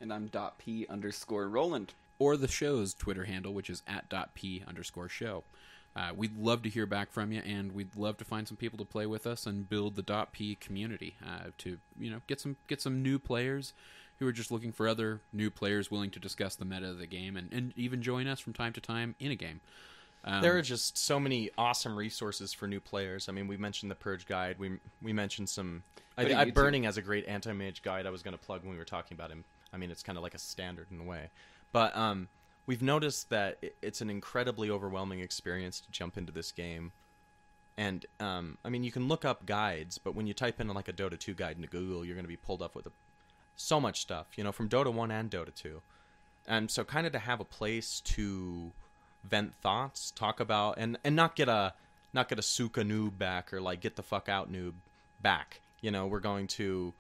And I'm .p_Roland. Or the show's Twitter handle, which is at .p_show. We'd love to hear back from you, and we'd love to find some people to play with us and build the .p community to get some new players who are just looking for other new players willing to discuss the meta of the game and even join us from time to time in a game. There are just so many awesome resources for new players. I mean, we mentioned the Purge guide. We mentioned some. Burning has a great anti-mage guide I was going to plug when we were talking about him. I mean, it's kind of like a standard in a way. But we've noticed that it's an incredibly overwhelming experience to jump into this game. And, I mean, you can look up guides, but when you type in like a Dota 2 guide into Google, you're going to be pulled up with so much stuff, from Dota 1 and Dota 2. And so kind of to have a place to vent thoughts, talk about, and not get a Suka noob back or like get the fuck out noob back. We're going to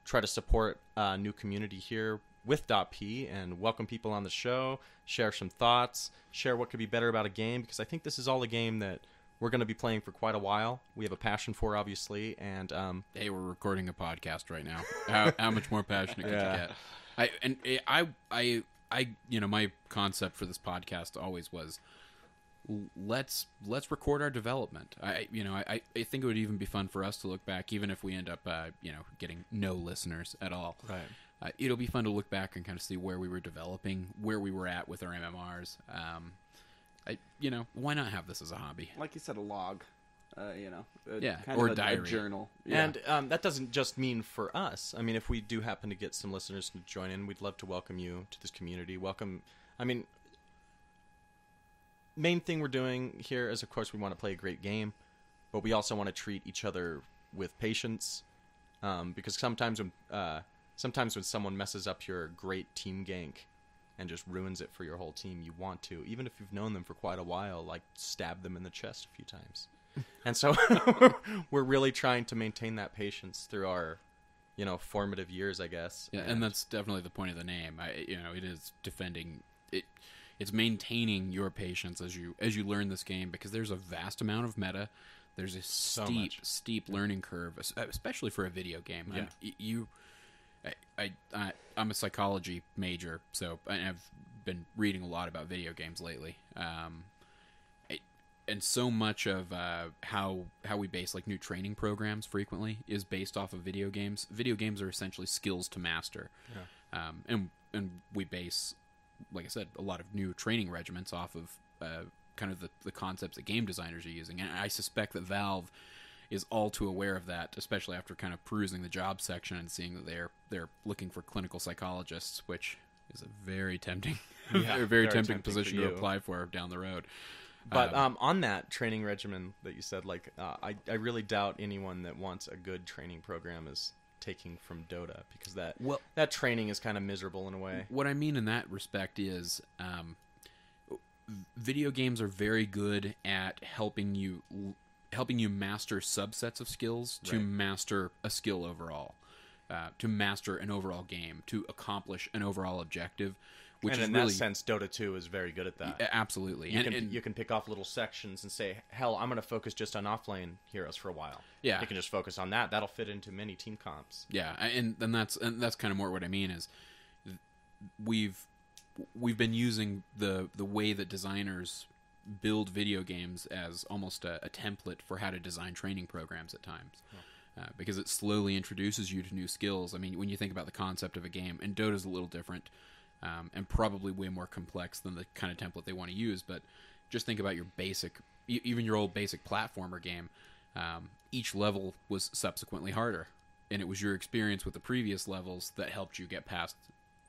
try to support a new community here with .p and welcome people on the show, share some thoughts, share what could be better about a game, because I think this is all a game that we're going to be playing for quite a while. We have a passion for, obviously, and hey, we're recording a podcast right now. How much more passionate could you get? My concept for this podcast always was let's record our development. I think it would even be fun for us to look back, even if we end up getting no listeners at all. Right. It'll be fun to look back and kind of see where we were developing, where we were at with our MMRs. Why not have this as a hobby? Like you said, a log. Or a diary, a journal. Yeah. And that doesn't just mean for us. I mean, if we do happen to get some listeners to join in, we'd love to welcome you to this community. Main thing we're doing here is, of course, we want to play a great game, but we also want to treat each other with patience, because sometimes when someone messes up your great team gank and just ruins it for your whole team, you want to, even if you've known them for quite a while, like stab them in the chest a few times. And so we're really trying to maintain that patience through our, formative years, I guess. Yeah, and that's definitely the point of the name. It is defending it. It's maintaining your patience as you learn this game, because there's a vast amount of meta. There's a steep learning curve, especially for a video game. Yeah. I'm a psychology major, so I've been reading a lot about video games lately. And so much of how we base like new training programs frequently is based off of video games. Video games are essentially skills to master, and we base, like I said, a lot of new training regimens off of kind of the concepts that game designers are using. And I suspect that Valve is all too aware of that, especially after kind of perusing the job section and seeing that they're looking for clinical psychologists, which is a very tempting, very tempting position to apply for down the road. But on that training regimen that you said, like I really doubt anyone that wants a good training program is taking from Dota, because that training is kind of miserable in a way. What I mean in that respect is video games are very good at helping you master subsets of skills to master a skill overall, to master an overall game, to accomplish an overall objective. Which and in that sense, Dota 2 is very good at that. Absolutely. You can pick off little sections and say, hell, I'm going to focus just on offlane heroes for a while. Yeah. You can just focus on that. That'll fit into many team comps. Yeah, and that's kind of more what I mean is we've been using the way that designers build video games as almost a template for how to design training programs at times. Because it slowly introduces you to new skills. I mean, when you think about the concept of a game, and Dota's a little different, and probably way more complex than the kind of template they want to use, but just think about your basic, even your old basic platformer game. Each level was subsequently harder, and it was your experience with the previous levels that helped you get past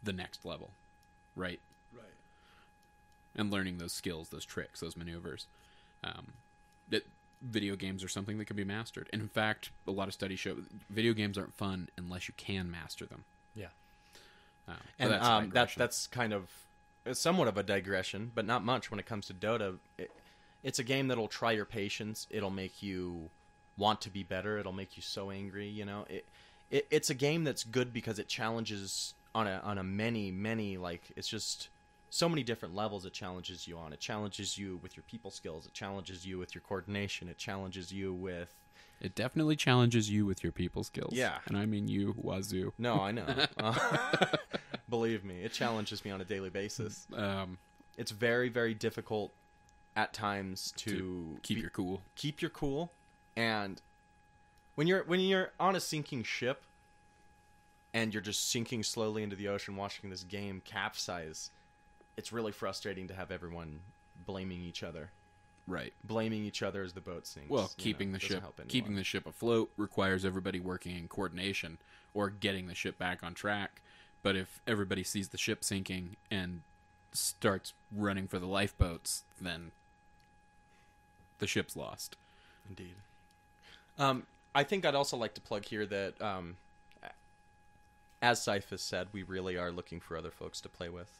the next level, right? Right. And learning those skills, those tricks, those maneuvers. That video games are something that can be mastered. And in fact, a lot of studies show video games aren't fun unless you can master them. Yeah. And that's kind of somewhat of a digression, but not much when it comes to Dota. It's a game that'll try your patience. It'll make you want to be better. It'll make you so angry. You know, it's a game that's good because it challenges on a many like, it's just so many different levels. It challenges you on. It challenges you with your people skills. It challenges you with your coordination. It challenges you with. It definitely challenges you with your people skills. Yeah. And I mean you, Wazoo. No, I know. Believe me, it challenges me on a daily basis. It's very, very difficult at times to keep your cool. Keep your cool, and when you're on a sinking ship, and you're just sinking slowly into the ocean, watching this game capsize, it's really frustrating to have everyone blaming each other. Right. Blaming each other as the boat sinks. Well, keeping the ship afloat requires everybody working in coordination or getting the ship back on track. But if everybody sees the ship sinking and starts running for the lifeboats, then the ship's lost. Indeed. I think I'd also like to plug here that, as Cyphus said, we really are looking for other folks to play with.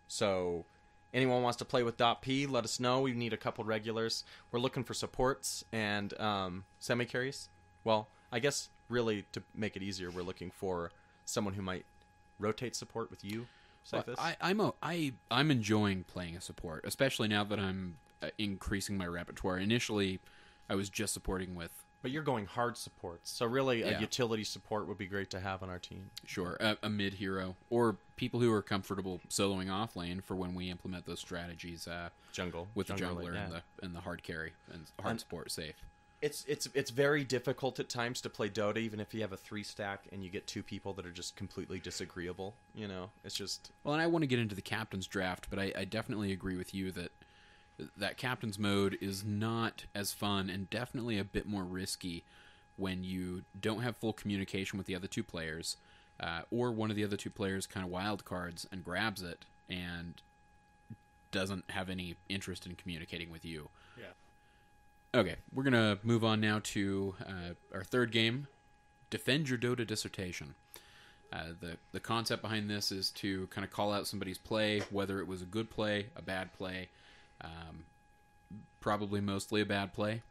So anyone wants to play with DotP, let us know. We need a couple regulars. We're looking for supports and semi-carries. Well, I guess really to make it easier, we're looking for someone who might rotate support with you, Cyphus. Well, I'm enjoying playing a support, especially now that I'm increasing my repertoire. Initially, I was just supporting with. But you're going hard supports, so really a utility support would be great to have on our team. Sure, a mid hero or people who are comfortable soloing off lane for when we implement those strategies. Jungle with the jungler jungler and the hard carry and hard support safe. It's very difficult at times to play Dota, even if you have a 3-stack and you get 2 people that are just completely disagreeable. You know, it's just. Well, and I want to get into the captain's draft, but I definitely agree with you that captain's mode is not as fun and definitely a bit more risky when you don't have full communication with the other 2 players, or one of the other 2 players kind of wild cards and grabs it and doesn't have any interest in communicating with you. Yeah. Okay, we're going to move on now to our third game, Defend Your DotA Dissertation. The concept behind this is to kind of call out somebody's play, whether it was a good play, a bad play, probably mostly a bad play,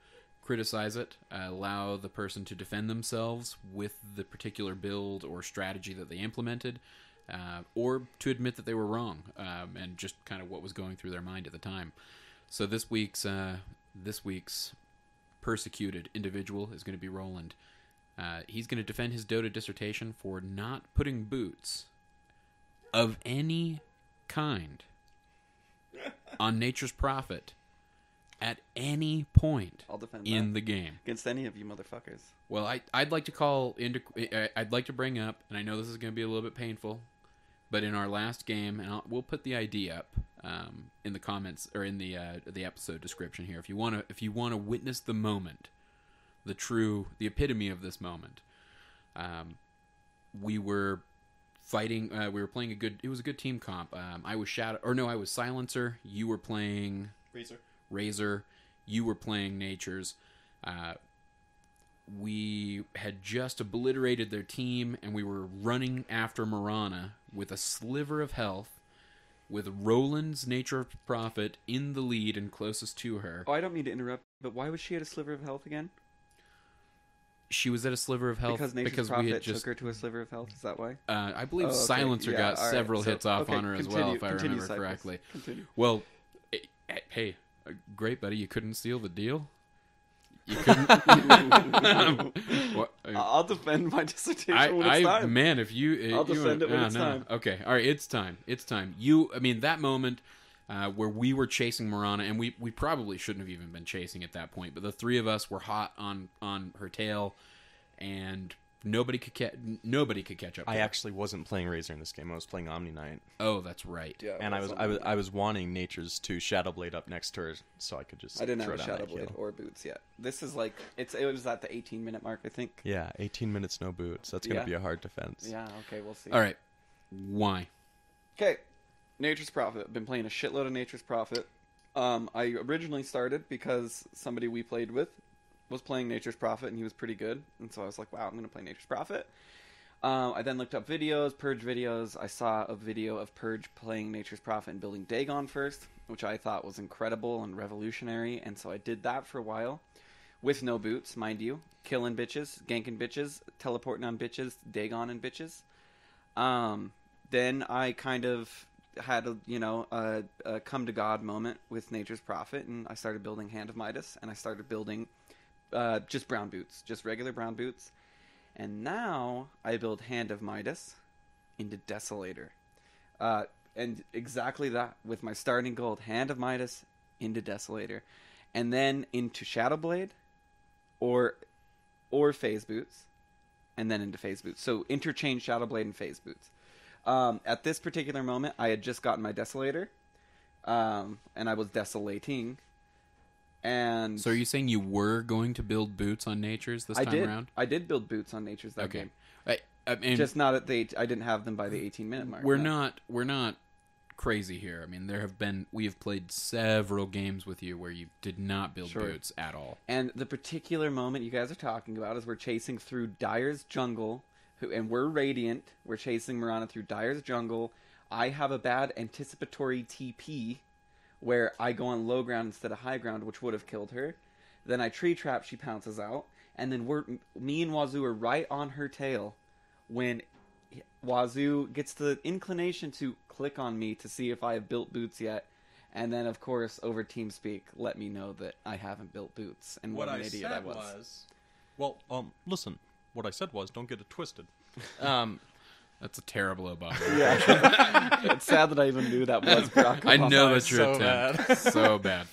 criticize it, allow the person to defend themselves with the particular build or strategy that they implemented, or to admit that they were wrong, and just kind of what was going through their mind at the time. So this week's persecuted individual is going to be Roland. He's going to defend his DotA dissertation for not putting boots of any kind on Nature's Prophet at any point I'll defend in that the game against any of you motherfuckers. Well, I'd like to bring up, and I know this is going to be a little bit painful, but in our last game, and we'll put the ID up in the comments or in the episode description here if you want to witness the moment, the epitome of this moment. We were fighting. We were playing it was a good team comp. I was I was Silencer. You were playing Razor. You were playing Nature's. We had just obliterated their team, and we were running after Mirana with a sliver of health, with Roland's Nature Prophet in the lead and closest to her. Oh, I don't mean to interrupt, but why was she at a sliver of health again? She was at a sliver of health because Prophet took her to a sliver of health. Is that why? I believe Silencer got several hits off on her as well, if I remember Cyphus. correctly. Continue. Well, hey, great, buddy. You couldn't steal the deal? You couldn't? I'll defend my dissertation when it's time. Man, if you... I'll defend it when it's time. Okay, all right, it's time. That moment where we were chasing Mirana, and we probably shouldn't have even been chasing at that point, but the 3 of us were hot on her tail, and nobody could catch up. I actually wasn't playing Razor in this game. I was playing Omni Knight. Oh, that's right. Yeah, and I was wanting Nature's to Shadowblade up next to her, so I could just. I didn't have a throw down Shadowblade or boots yet. This is like it was at the 18-minute mark, I think. Yeah, 18 minutes no boots. That's gonna be a hard defense. Yeah. Okay, we'll see. All right. Why? Okay, Nature's Prophet. I've been playing a shitload of Nature's Prophet. I originally started because somebody we played with was playing Nature's Prophet, and he was pretty good. And so I was like, wow, I'm going to play Nature's Prophet. I then looked up videos, Purge videos. I saw a video of Purge playing Nature's Prophet and building Dagon first, which I thought was incredible and revolutionary, and so I did that for a while. With no boots, mind you. Killing bitches, ganking bitches, teleporting on bitches, Dagon and bitches. Then I kind of had a come to God moment with Nature's Prophet, and I started building Hand of Midas, and I started building just brown boots, just regular brown boots. And now I build Hand of Midas into Desolator. And exactly that, with my starting gold, Hand of Midas into Desolator. And then into Shadowblade or Phase Boots. And then into Phase Boots. So interchange Shadowblade and Phase Boots. At this particular moment, I had just gotten my Desolator. And I was desolating. And so are you saying you were going to build boots on Nature's this time around? I did build boots on Nature's that game. I mean, just not at the. I didn't have them by the 18-minute mark. We're not crazy here. I mean, we have played several games with you where you did not build boots at all. And the particular moment you guys are talking about is we're chasing through Dyer's jungle, and we're Radiant. We're chasing Mirana through Dyer's jungle. I have a bad anticipatory TP where I go on low ground instead of high ground, which would have killed her. Then I tree trap, she pounces out, and then me and Wazoo are right on her tail when Wazoo gets the inclination to click on me to see if I have built boots yet, and then of course over TeamSpeak let me know that I haven't built boots and what an idiot I was. Listen, what I said was don't get it twisted. That's a terrible Obama. Yeah. It's sad that I even knew that was Barack Obama. I know that's your so attempt. bad. So bad.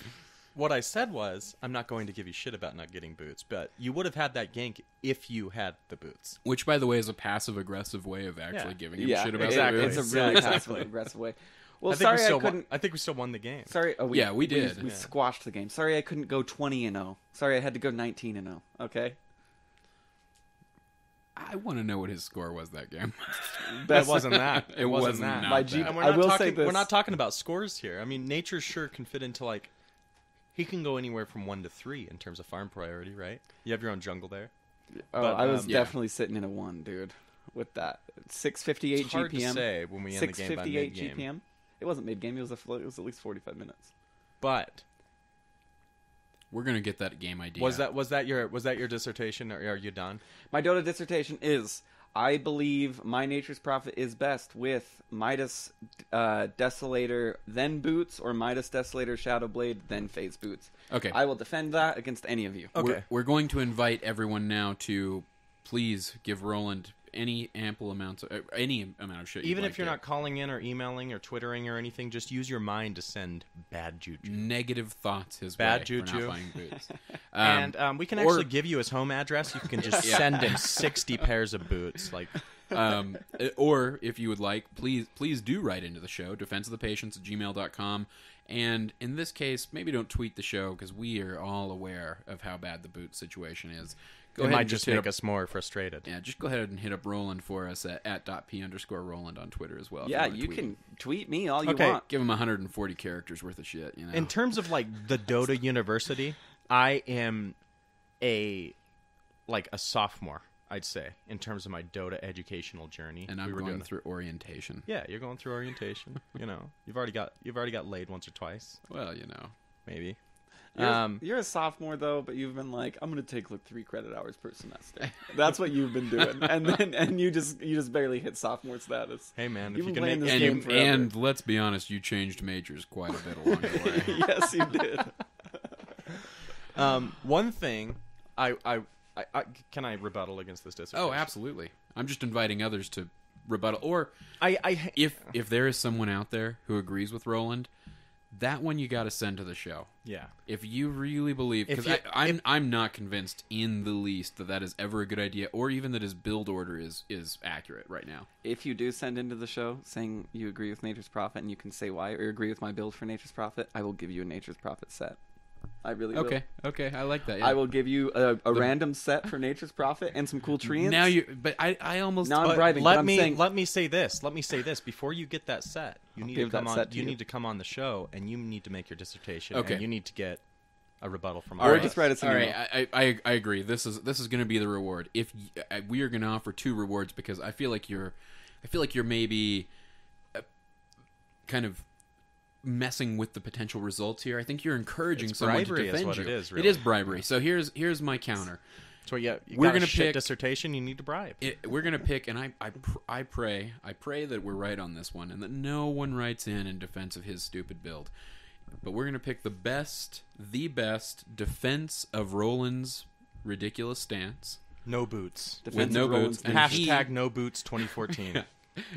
What I said was, I'm not going to give you shit about not getting boots, but you would have had that gank if you had the boots. Which, by the way, is a passive-aggressive way of actually giving him shit about exactly. the boots. It's a really passive-aggressive way. Well, I think we still won the game. Sorry. Oh, we did. We squashed the game. Sorry, I couldn't go 20-0. Sorry, I had to go 19-0. Okay. I want to know what his score was that game. It wasn't that. It wasn't that. My bad. And I will say this. We're not talking about scores here. I mean, Nature sure can fit into like. He can go anywhere from 1 to 3 in terms of farm priority, right? You have your own jungle there. Oh, But, I was definitely sitting in a 1, dude. With that 6:58 It's hard GPM. to say when we end the game by 6:58 mid-game. GPM. It wasn't mid-game. It was at least 45 minutes. But We're gonna get that game idea. was that your dissertation, or are you done? My Dota dissertation is: I believe my Nature's Prophet is best with Midas Desolator, then Boots, or Midas Desolator Shadowblade, then Phase Boots. Okay. I will defend that against any of you. Okay. We're going to invite everyone now to please give Roland any amount of shit. Even if you're not calling in or emailing or twittering or anything, just use your mind to send bad juju. negative thoughts his Bad way juju. for not buying boots. And we can actually give you his home address. You can just send him 60 pairs of boots. Like, or if you would like, please do write into the show, defenseofthepatients@gmail.com. And in this case, maybe don't tweet the show because we are all aware of how bad the boot situation is. it might just make us more frustrated. Yeah, just go ahead and hit up Roland for us at @.p_Roland on Twitter as well. Yeah, you can tweet me all you Okay. want. Give him 140 characters worth of shit. You know. In terms of like the Dota University, I am a sophomore, I'd say, in terms of my Dota educational journey. and I'm going through orientation. Yeah, you're going through orientation. You know, you've already got laid once or twice, Well, you know. maybe. You're a sophomore though, but you've been like, I'm going to take like 3 credit hours per semester. That's what you've been doing, and you just barely hit sophomore status. Hey man, You've if you been can playing make this game And, forever. and let's be honest, you changed majors quite a bit along the way. Yes, you did. one thing, I can I rebuttal against this dissertation? Oh, absolutely. I'm just inviting others to rebuttal. Or I if there is someone out there who agrees with Roland, that one you got to send to the show. yeah. If you really believe, If because you- I'm not convinced in the least that is ever a good idea, or even that his build order is accurate right now. If you do send into the show saying you agree with Nature's Prophet and you can say why, or agree with my build for Nature's Prophet, I will give you a Nature's Prophet set. I really will. Okay, I like that. Yeah. I will give you a random set for Nature's Prophet and some cool treants. Now but I almost Now I'm But bribing. but let I'm me saying, let me say this. Let me say this. Before you get that set, you need to give come that on. set to You you. need to come on the show, and you need to make your dissertation. Okay. And you need to get a rebuttal from All our Or right. just write us an All email. right, I agree. This is going to be the reward. If we are going to offer 2 rewards because I feel like you're maybe kind of messing with the potential results here. I think you're encouraging It's someone to bribery is defend what you. it is, It really. is bribery. So here's my counter. So you We're got gonna a shit pick- dissertation. You need to bribe. We're going to pick, and I pray that we're right on this one, and that no one writes in defense of his stupid build. But we're going to pick the best defense of Roland's ridiculous stance. No boots. Defense no of Roland's boots, and Nation. Hashtag no boots 2014.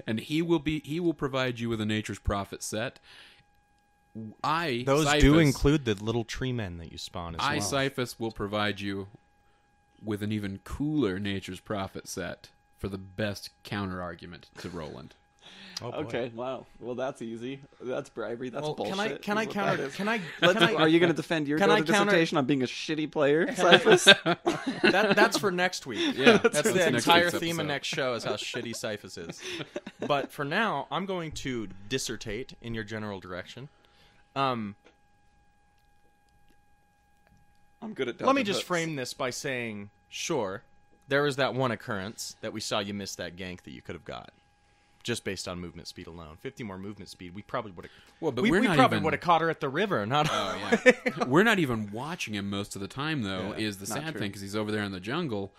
And he will provide you with a Nature's Prophet set. Those Cyphus, do include the little tree men that you spawn as well. Cyphus will provide you with an even cooler Nature's Prophet set for the best counter argument to Roland. Oh, boy. Okay, wow. Well, that's easy. That's bribery. That's Well, bullshit. can I is what counter? that is. Can I? Are you going to defend your can I DotA counter- dissertation on being a shitty player, Cyphus? That's for next week. Yeah, That's the next entire week's theme of episode. next show is how shitty Cyphus is. But for now, I'm going to dissertate in your general direction. I'm good at Let me dodging just hooks. frame this by saying, sure, there was that one occurrence that we saw you miss that gank that you could have got. Just based on movement speed alone. 50 more movement speed, we probably would have... Well, but we we're not probably even- would have caught her at the river, not... Oh yeah, we're not even watching him most of the time though. Yeah, is the not sad true. thing because he's over there in the jungle,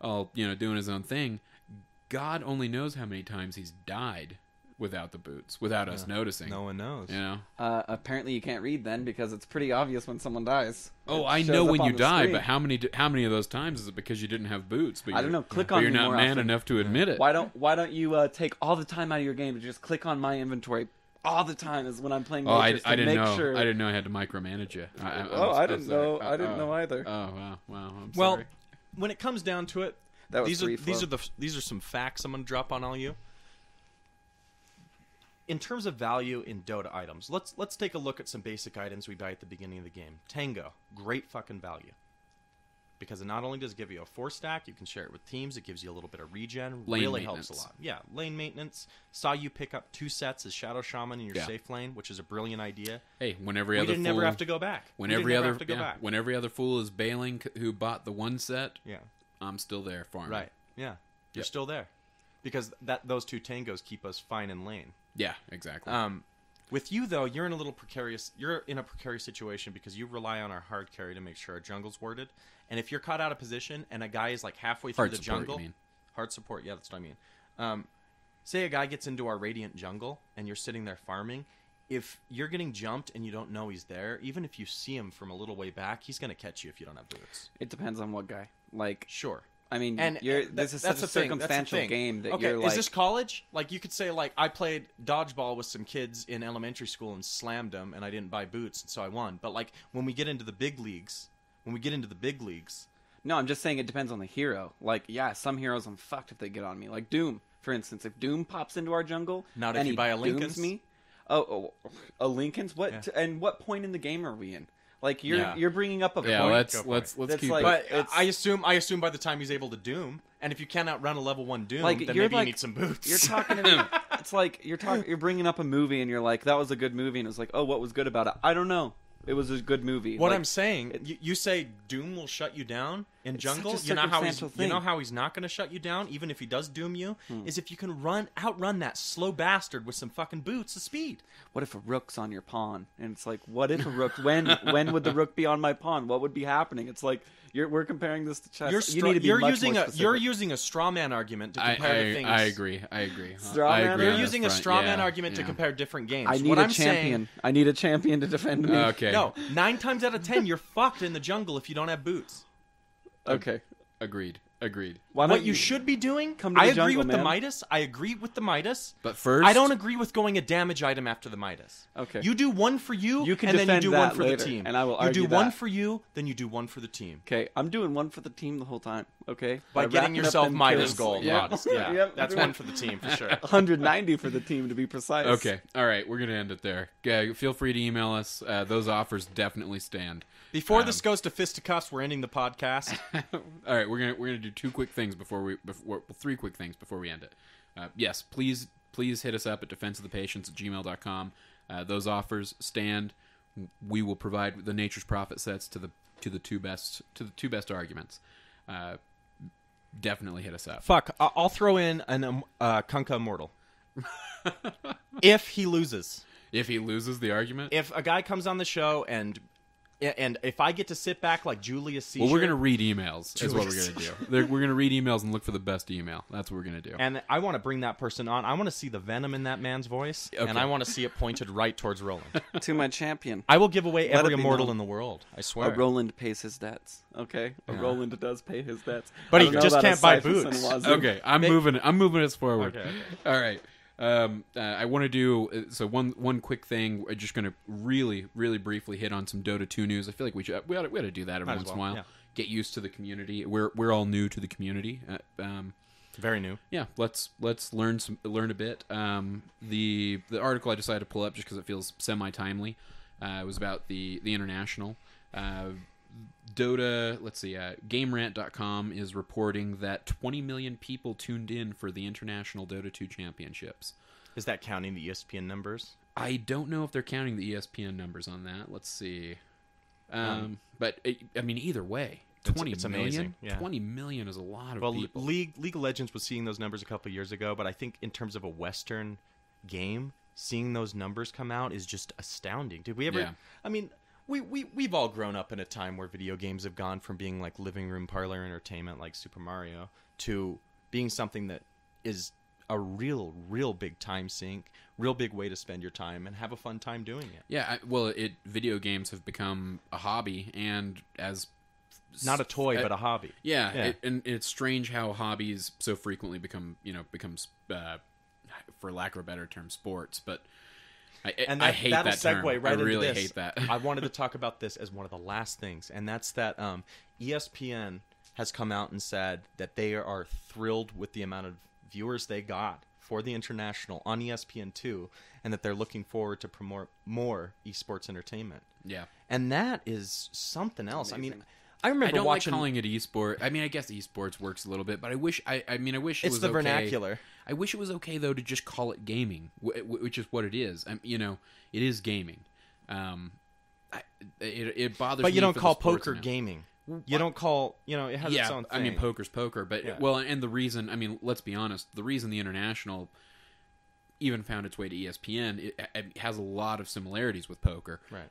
all doing his own thing. God only knows how many times he's died without the boots, without us noticing. No one knows. You know. Apparently you can't read then because it's pretty obvious when someone dies. Oh, It I shows know up when on you the die, screen. but how many of those times is it because you didn't have boots? But I don't you're- know. Click but on you're me not more man often. enough to admit it. Why don't you take all the time out of your game to just click on my inventory all the time is when I'm playing Oh, Matrix I to didn't make know. sure. I didn't know I had to micromanage you. I didn't know. I didn't know either. Oh wow. I'm Well, sorry. when it comes down to it, That was these free are flow. these are some facts I'm going to drop on all you. In terms of value in Dota items, let's take a look at some basic items we buy at the beginning of the game. Tango, great fucking value. Because it not only does it give you a 4-stack, you can share it with teams, it gives you a little bit of regen, Lane really maintenance. helps a lot. Yeah, lane maintenance. Saw you pick up 2 sets as Shadow Shaman in your Yeah. safe lane, which is a brilliant idea. Hey, when every We other didn't fool, never have to go back. when We didn't every never other have to go back. when every other fool is bailing who bought the one set, Yeah. I'm still there farming. Right. Yeah. You're Yep. still there. Because those 2 tangos keep us fine in lane. Yeah, exactly. With you though, you're in a precarious situation because you rely on our hard carry to make sure our jungle's warded. And if you're caught out of position and a guy is like halfway through Hard the support, you jungle, mean. hard support, yeah, that's what I mean. Say a guy gets into our radiant jungle and you're sitting there farming. If you're getting jumped and you don't know he's there, even if you see him from a little way back, he's going to catch you if you don't have boots. It depends on what guy. Like, Sure. I mean, And this is such that's a the thing, that's the circumstantial thing. game that okay, you're like. is this college? Like you could say, like I played dodgeball with some kids in elementary school and slammed them, and I didn't buy boots, and so I won. But like when we get into the big leagues, No, I'm just saying it depends on the hero. Like, yeah, some heroes I'm fucked if they get on me. Like Doom, for instance. If Doom pops into our jungle, Not if and you he buy a dooms Lincoln's. me. Oh, a Lincoln's. What? Yeah. And what point in the game are we in? Like, Yeah. you're bringing up a yeah, point. Go for let's That's keep like- it. but I assume by the time he's able to doom, and if you can't outrun a level 1 doom, Like, then you're maybe like- you need some boots. You're talking to me. It's like you're bringing up a movie and you're like, that was a good movie, and it's like, oh, what was good about it? I don't know. It was a good movie. What Like, I'm saying, you say Doom will shut you down in It's jungle. such a You know how circumstantial he's not going to shut you down, even if he does doom you. Hmm. Is if you can outrun that slow bastard with some fucking boots of speed. what if a rook's on your pawn? And it's like, what if a rook? When would the rook be on my pawn? What would be happening? It's like we're comparing this to chess. You need to be you're much using more a specific. using a straw man argument to compare the things. I agree. Straw I man agree You're on this using a front. straw man Yeah, argument to yeah. compare different games. I need what a I'm champion. I need a champion to defend me. Okay. Saying, no, 9 times out of 10, you're fucked in the jungle if you don't have boots. Okay. Agreed. Why What don't you should be doing, come to I the agree jungle, with the man. Midas. I agree with the Midas. But first, I don't agree with going a damage item after the Midas. Okay. You do one for you, You can and then you defend do that one for later, the team. and I will You argue do one that. for you, then you do one for the team. Okay, I'm doing one for the team the whole time. Okay, By getting racking up yourself them Midas kills. gold. Yeah. Modest. Yeah, Yep, that's doing one for the team for sure. 190 for the team to be precise. Okay. All right. We're gonna end it there. Feel free to email us. Those offers definitely stand. Before this goes to fisticuffs, we're ending the podcast. All right. We're gonna do 3 quick things before we end it. Yes. Please hit us up at defenseofthepatients@gmail.com. Those offers stand. we will provide the Nature's Prophet sets to the two best arguments. Definitely hit us up. Fuck, I'll throw in an Kunkka Immortal. If he loses. If he loses the argument? If a guy comes on the show and if I get to sit back like Julius Caesar... Well, we're going to read emails is what we're going to do. We're going to read emails and look for the best email. That's what we're going to do. And I want to bring that person on. I want to see the venom in that man's voice, and I want to see it pointed right towards Roland. To my champion. I will give away Let every it be immortal known. in the world. I swear. A Roland pays his debts. Okay? A Yeah. Roland does pay his debts. But I he don't know just about a can't buy Cyphus boots. and Wazoo. Okay, I'm moving us forward. Okay. All right. I want to do one quick thing. We're just going to really briefly hit on some Dota 2 news. I feel like we ought to do that every Might as once in a well, while. yeah. Get used to the community. We're all new to the community. Very new. Yeah, let's learn a bit. The article I decided to pull up just because it feels semi-timely. It was about the international. Dota, let's see, GameRant.com is reporting that 20 million people tuned in for the International Dota 2 Championships. Is that counting the ESPN numbers? I don't know if they're counting the ESPN numbers on that. Let's see. But, either way, 20 it's million? amazing. Yeah. 20 million is a lot of Well, people. League of Legends was seeing those numbers a couple years ago, but I think in terms of a Western game, seeing those numbers come out is just astounding. Did we ever... Yeah. I mean... We've all grown up in a time where video games have gone from being like living room parlor entertainment like Super Mario to being something that is a real big time sink, real big way to spend your time and have a fun time doing it. Yeah, video games have become a hobby, and as Not a toy, but a hobby. Yeah. And it's strange how hobbies so frequently becomes, for lack of a better term, sports. But I hate that'll that term. segue right I really into this. hate that. I wanted to talk about this as one of the last things, and that's that ESPN has come out and said that they are thrilled with the amount of viewers they got for the international on ESPN2, and that they're looking forward to promote more esports entertainment. Yeah. And that is something else. Amazing. I mean, I remember I don't watching... like calling it esport. I mean, I guess esports works a little bit, but I wish it It's was the okay. vernacular. I wish it was okay though to just call it gaming, which is what it is. It is gaming. It bothers me. But you don't for the call sports poker announce- gaming. You don't call... it has its own thing. I mean, poker's poker, but Yeah. and the reason, let's be honest, the reason the international even found its way to ESPN, it has a lot of similarities with poker. Right.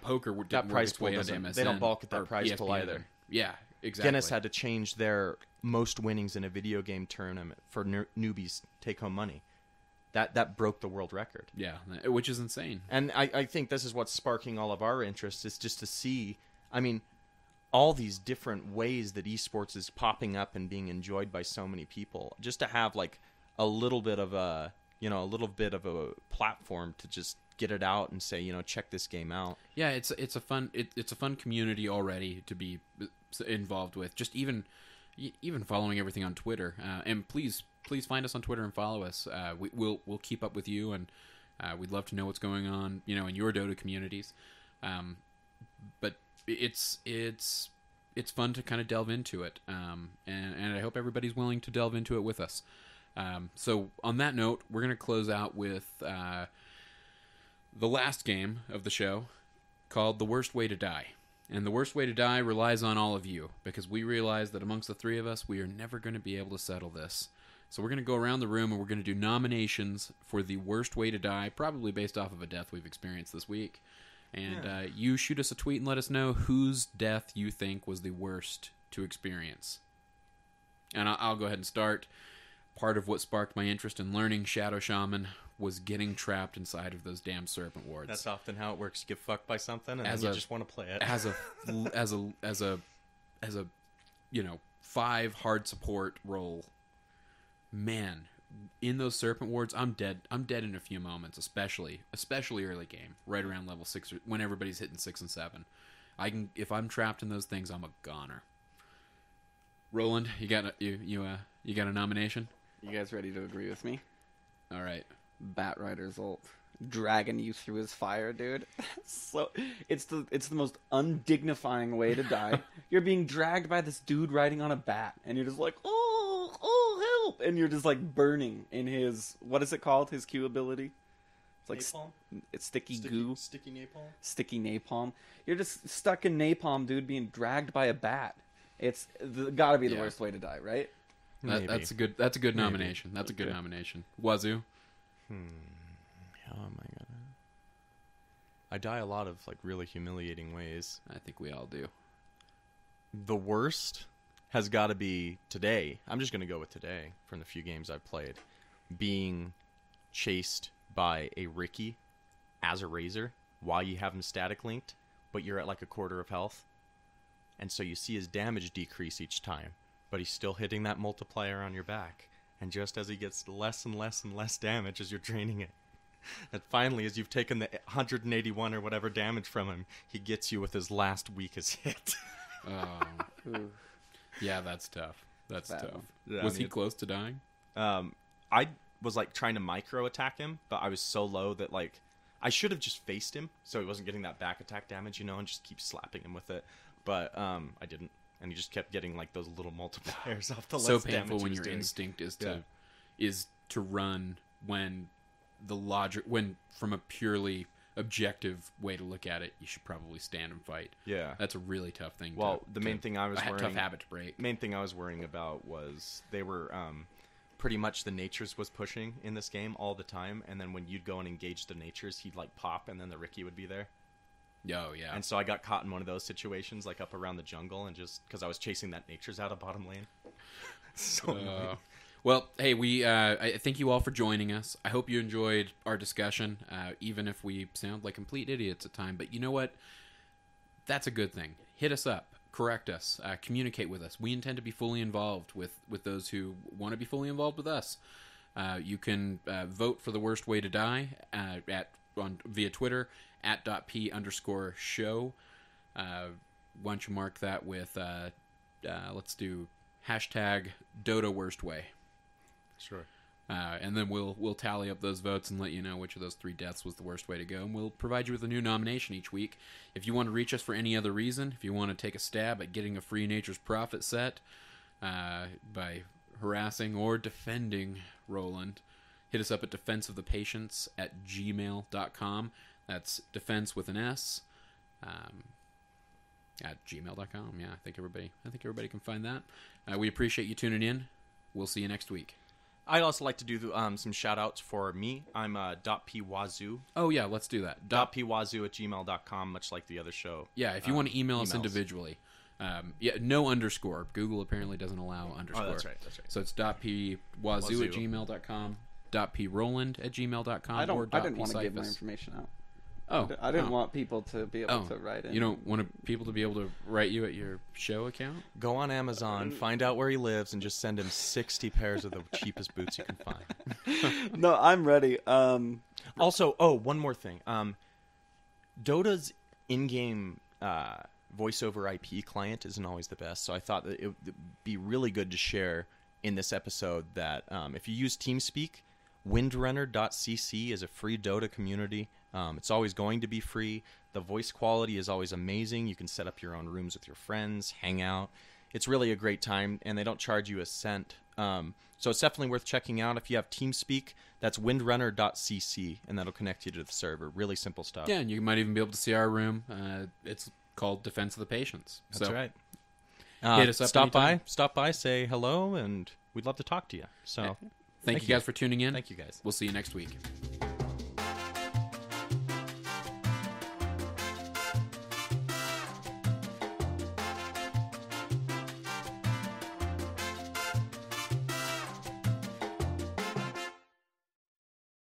Poker That didn't work price its way pool onto doesn't... MSN. They don't balk at that or price pool ESPN either. Yeah, exactly. Guinness had to change their most winnings in a video game tournament for newbies take home money. That broke the world record. Yeah, which is insane. And I think this is what's sparking all of our interest, is just to see, all these different ways that esports is popping up and being enjoyed by so many people. Just to have like a little bit of a platform to just get it out and say, check this game out. Yeah, it's a fun community already to be involved with. Just even following everything on Twitter, and please find us on Twitter and follow us. We'll keep up with you, and we'd love to know what's going on, in your Dota communities. But it's fun to kind of delve into it, and I hope everybody's willing to delve into it with us. So on that note, we're going to close out with the last game of the show, called The Worst Way to Die. And The Worst Way to Die relies on all of you, because we realize that amongst the three of us, we are never going to be able to settle this. So we're going to go around the room and we're going to do nominations for the worst way to die, probably based off of a death we've experienced this week. And you shoot us a tweet and let us know whose death you think was the worst to experience. And I'll go ahead and start. Part of what sparked my interest in learning Shadow Shaman was getting trapped inside of those damn serpent wards. That's often how it works. You get fucked by something, and As then a- you just want to play it. as a 5 hard support role, man, in those serpent wards, I'm dead in a few moments, especially early game, right around level 6, when everybody's hitting 6 and 7. If I'm trapped in those things, I'm a goner. Roland, you got a nomination? You guys ready to agree with me? All right. Bat Rider's ult, dragging you through his fire, dude. So it's the most undignifying way to die. You're being dragged by this dude riding on a bat, and you're just like, oh help, and you're just like burning in his, what is it called? His Q ability. It's like Napalm? it's sticky goo, Sticky napalm? sticky napalm. You're just stuck in napalm, dude, being dragged by a bat. It's got to be the Yeah. worst way to die, right? That's a good. That's a good nomination. That's a good Okay. nomination. Wazoo. How am I gonna? I die a lot of like really humiliating ways. I think we all do. The worst has got to be today. I'm just gonna go with today from the few games I've played. Being chased by a Ricky as a Razor while you have him static linked, but you're at like a quarter of health, and so you see his damage decrease each time, but he's still hitting that multiplier on your back. And just as he gets less and less and less damage as you're draining it, and finally, as you've taken the 181 or whatever damage from him, he gets you with his last weakest hit. Oh, Ooh. yeah, that's tough. That's Bad tough. one. Yeah, Was I he mean, close to dying? I was like trying to micro attack him, but I was so low that like I should have just faced him so he wasn't getting that back attack damage, and just keep slapping him with it. But I didn't, and he just kept getting like those little multipliers off the So less damage painful he when was your doing. instinct is Yeah. to run when the logic when from a purely objective way to look at it, you should probably stand and fight. Yeah. That's a really tough thing. Well, the main thing I was tough worrying habit to break. main thing I was worrying about was they were pretty much the natures was pushing in this game all the time, and then when you'd go and engage the natures, he'd like pop, and then the Ricky would be there. Oh yeah. And so I got caught in one of those situations, like up around the jungle, and just because I was chasing that natures out of bottom lane. So annoying. Well, hey, I thank you all for joining us. I hope you enjoyed our discussion, even if we sound like complete idiots at times. But you know what? That's a good thing. Hit us up, correct us, communicate with us. We intend to be fully involved with those who want to be fully involved with us. You can vote for the worst way to die via Twitter at @DotP_show. Why don't you mark that with let's do hashtag Dota worst way. Sure. And then we'll tally up those votes and let you know which of those 3 deaths was the worst way to go. And we'll provide you with a new nomination each week. If you want to reach us for any other reason, if you want to take a stab at getting a free Nature's Prophet set by harassing or defending Roland, hit us up at defenseofthepatients@gmail.com. That's defense with an S. At gmail.com. Yeah, I think everybody can find that. We appreciate you tuning in. We'll see you next week. I'd also like to do some shout-outs for me. I'm .p Wazoo. Oh, yeah, let's do that. .p Wazoo at gmail.com, much like the other show. Yeah, if you want to email us emails. individually. No underscore. Google apparently doesn't allow underscore. Oh, that's right. So it's .p Wazoo at gmail.com, .p Roland at gmail.com, I or didn't want to .p give my Cyphus. information out. Oh, I didn't want people to be able to write in. You don't want people to be able to write you at your show account? Go on Amazon, find out where he lives, and just send him 60 pairs of the cheapest boots you can find. No, I'm ready. Also, one more thing. Dota's in-game voice over IP client isn't always the best, so I thought that it would be really good to share in this episode that if you use TeamSpeak, windrunner.cc is a free Dota community. It's always going to be free. The voice quality is always amazing. You can set up your own rooms with your friends, hang out. It's really a great time, and they don't charge you a cent. So it's definitely worth checking out. If you have TeamSpeak, that's windrunner.cc, and that'll connect you to the server. Really simple stuff. Yeah, and you might even be able to see our room. It's called Defense of the Patients. That's right. Hit us up Stop by, say hello, and we'd love to talk to you. So Thank you guys for tuning in. thank you guys. We'll see you next week.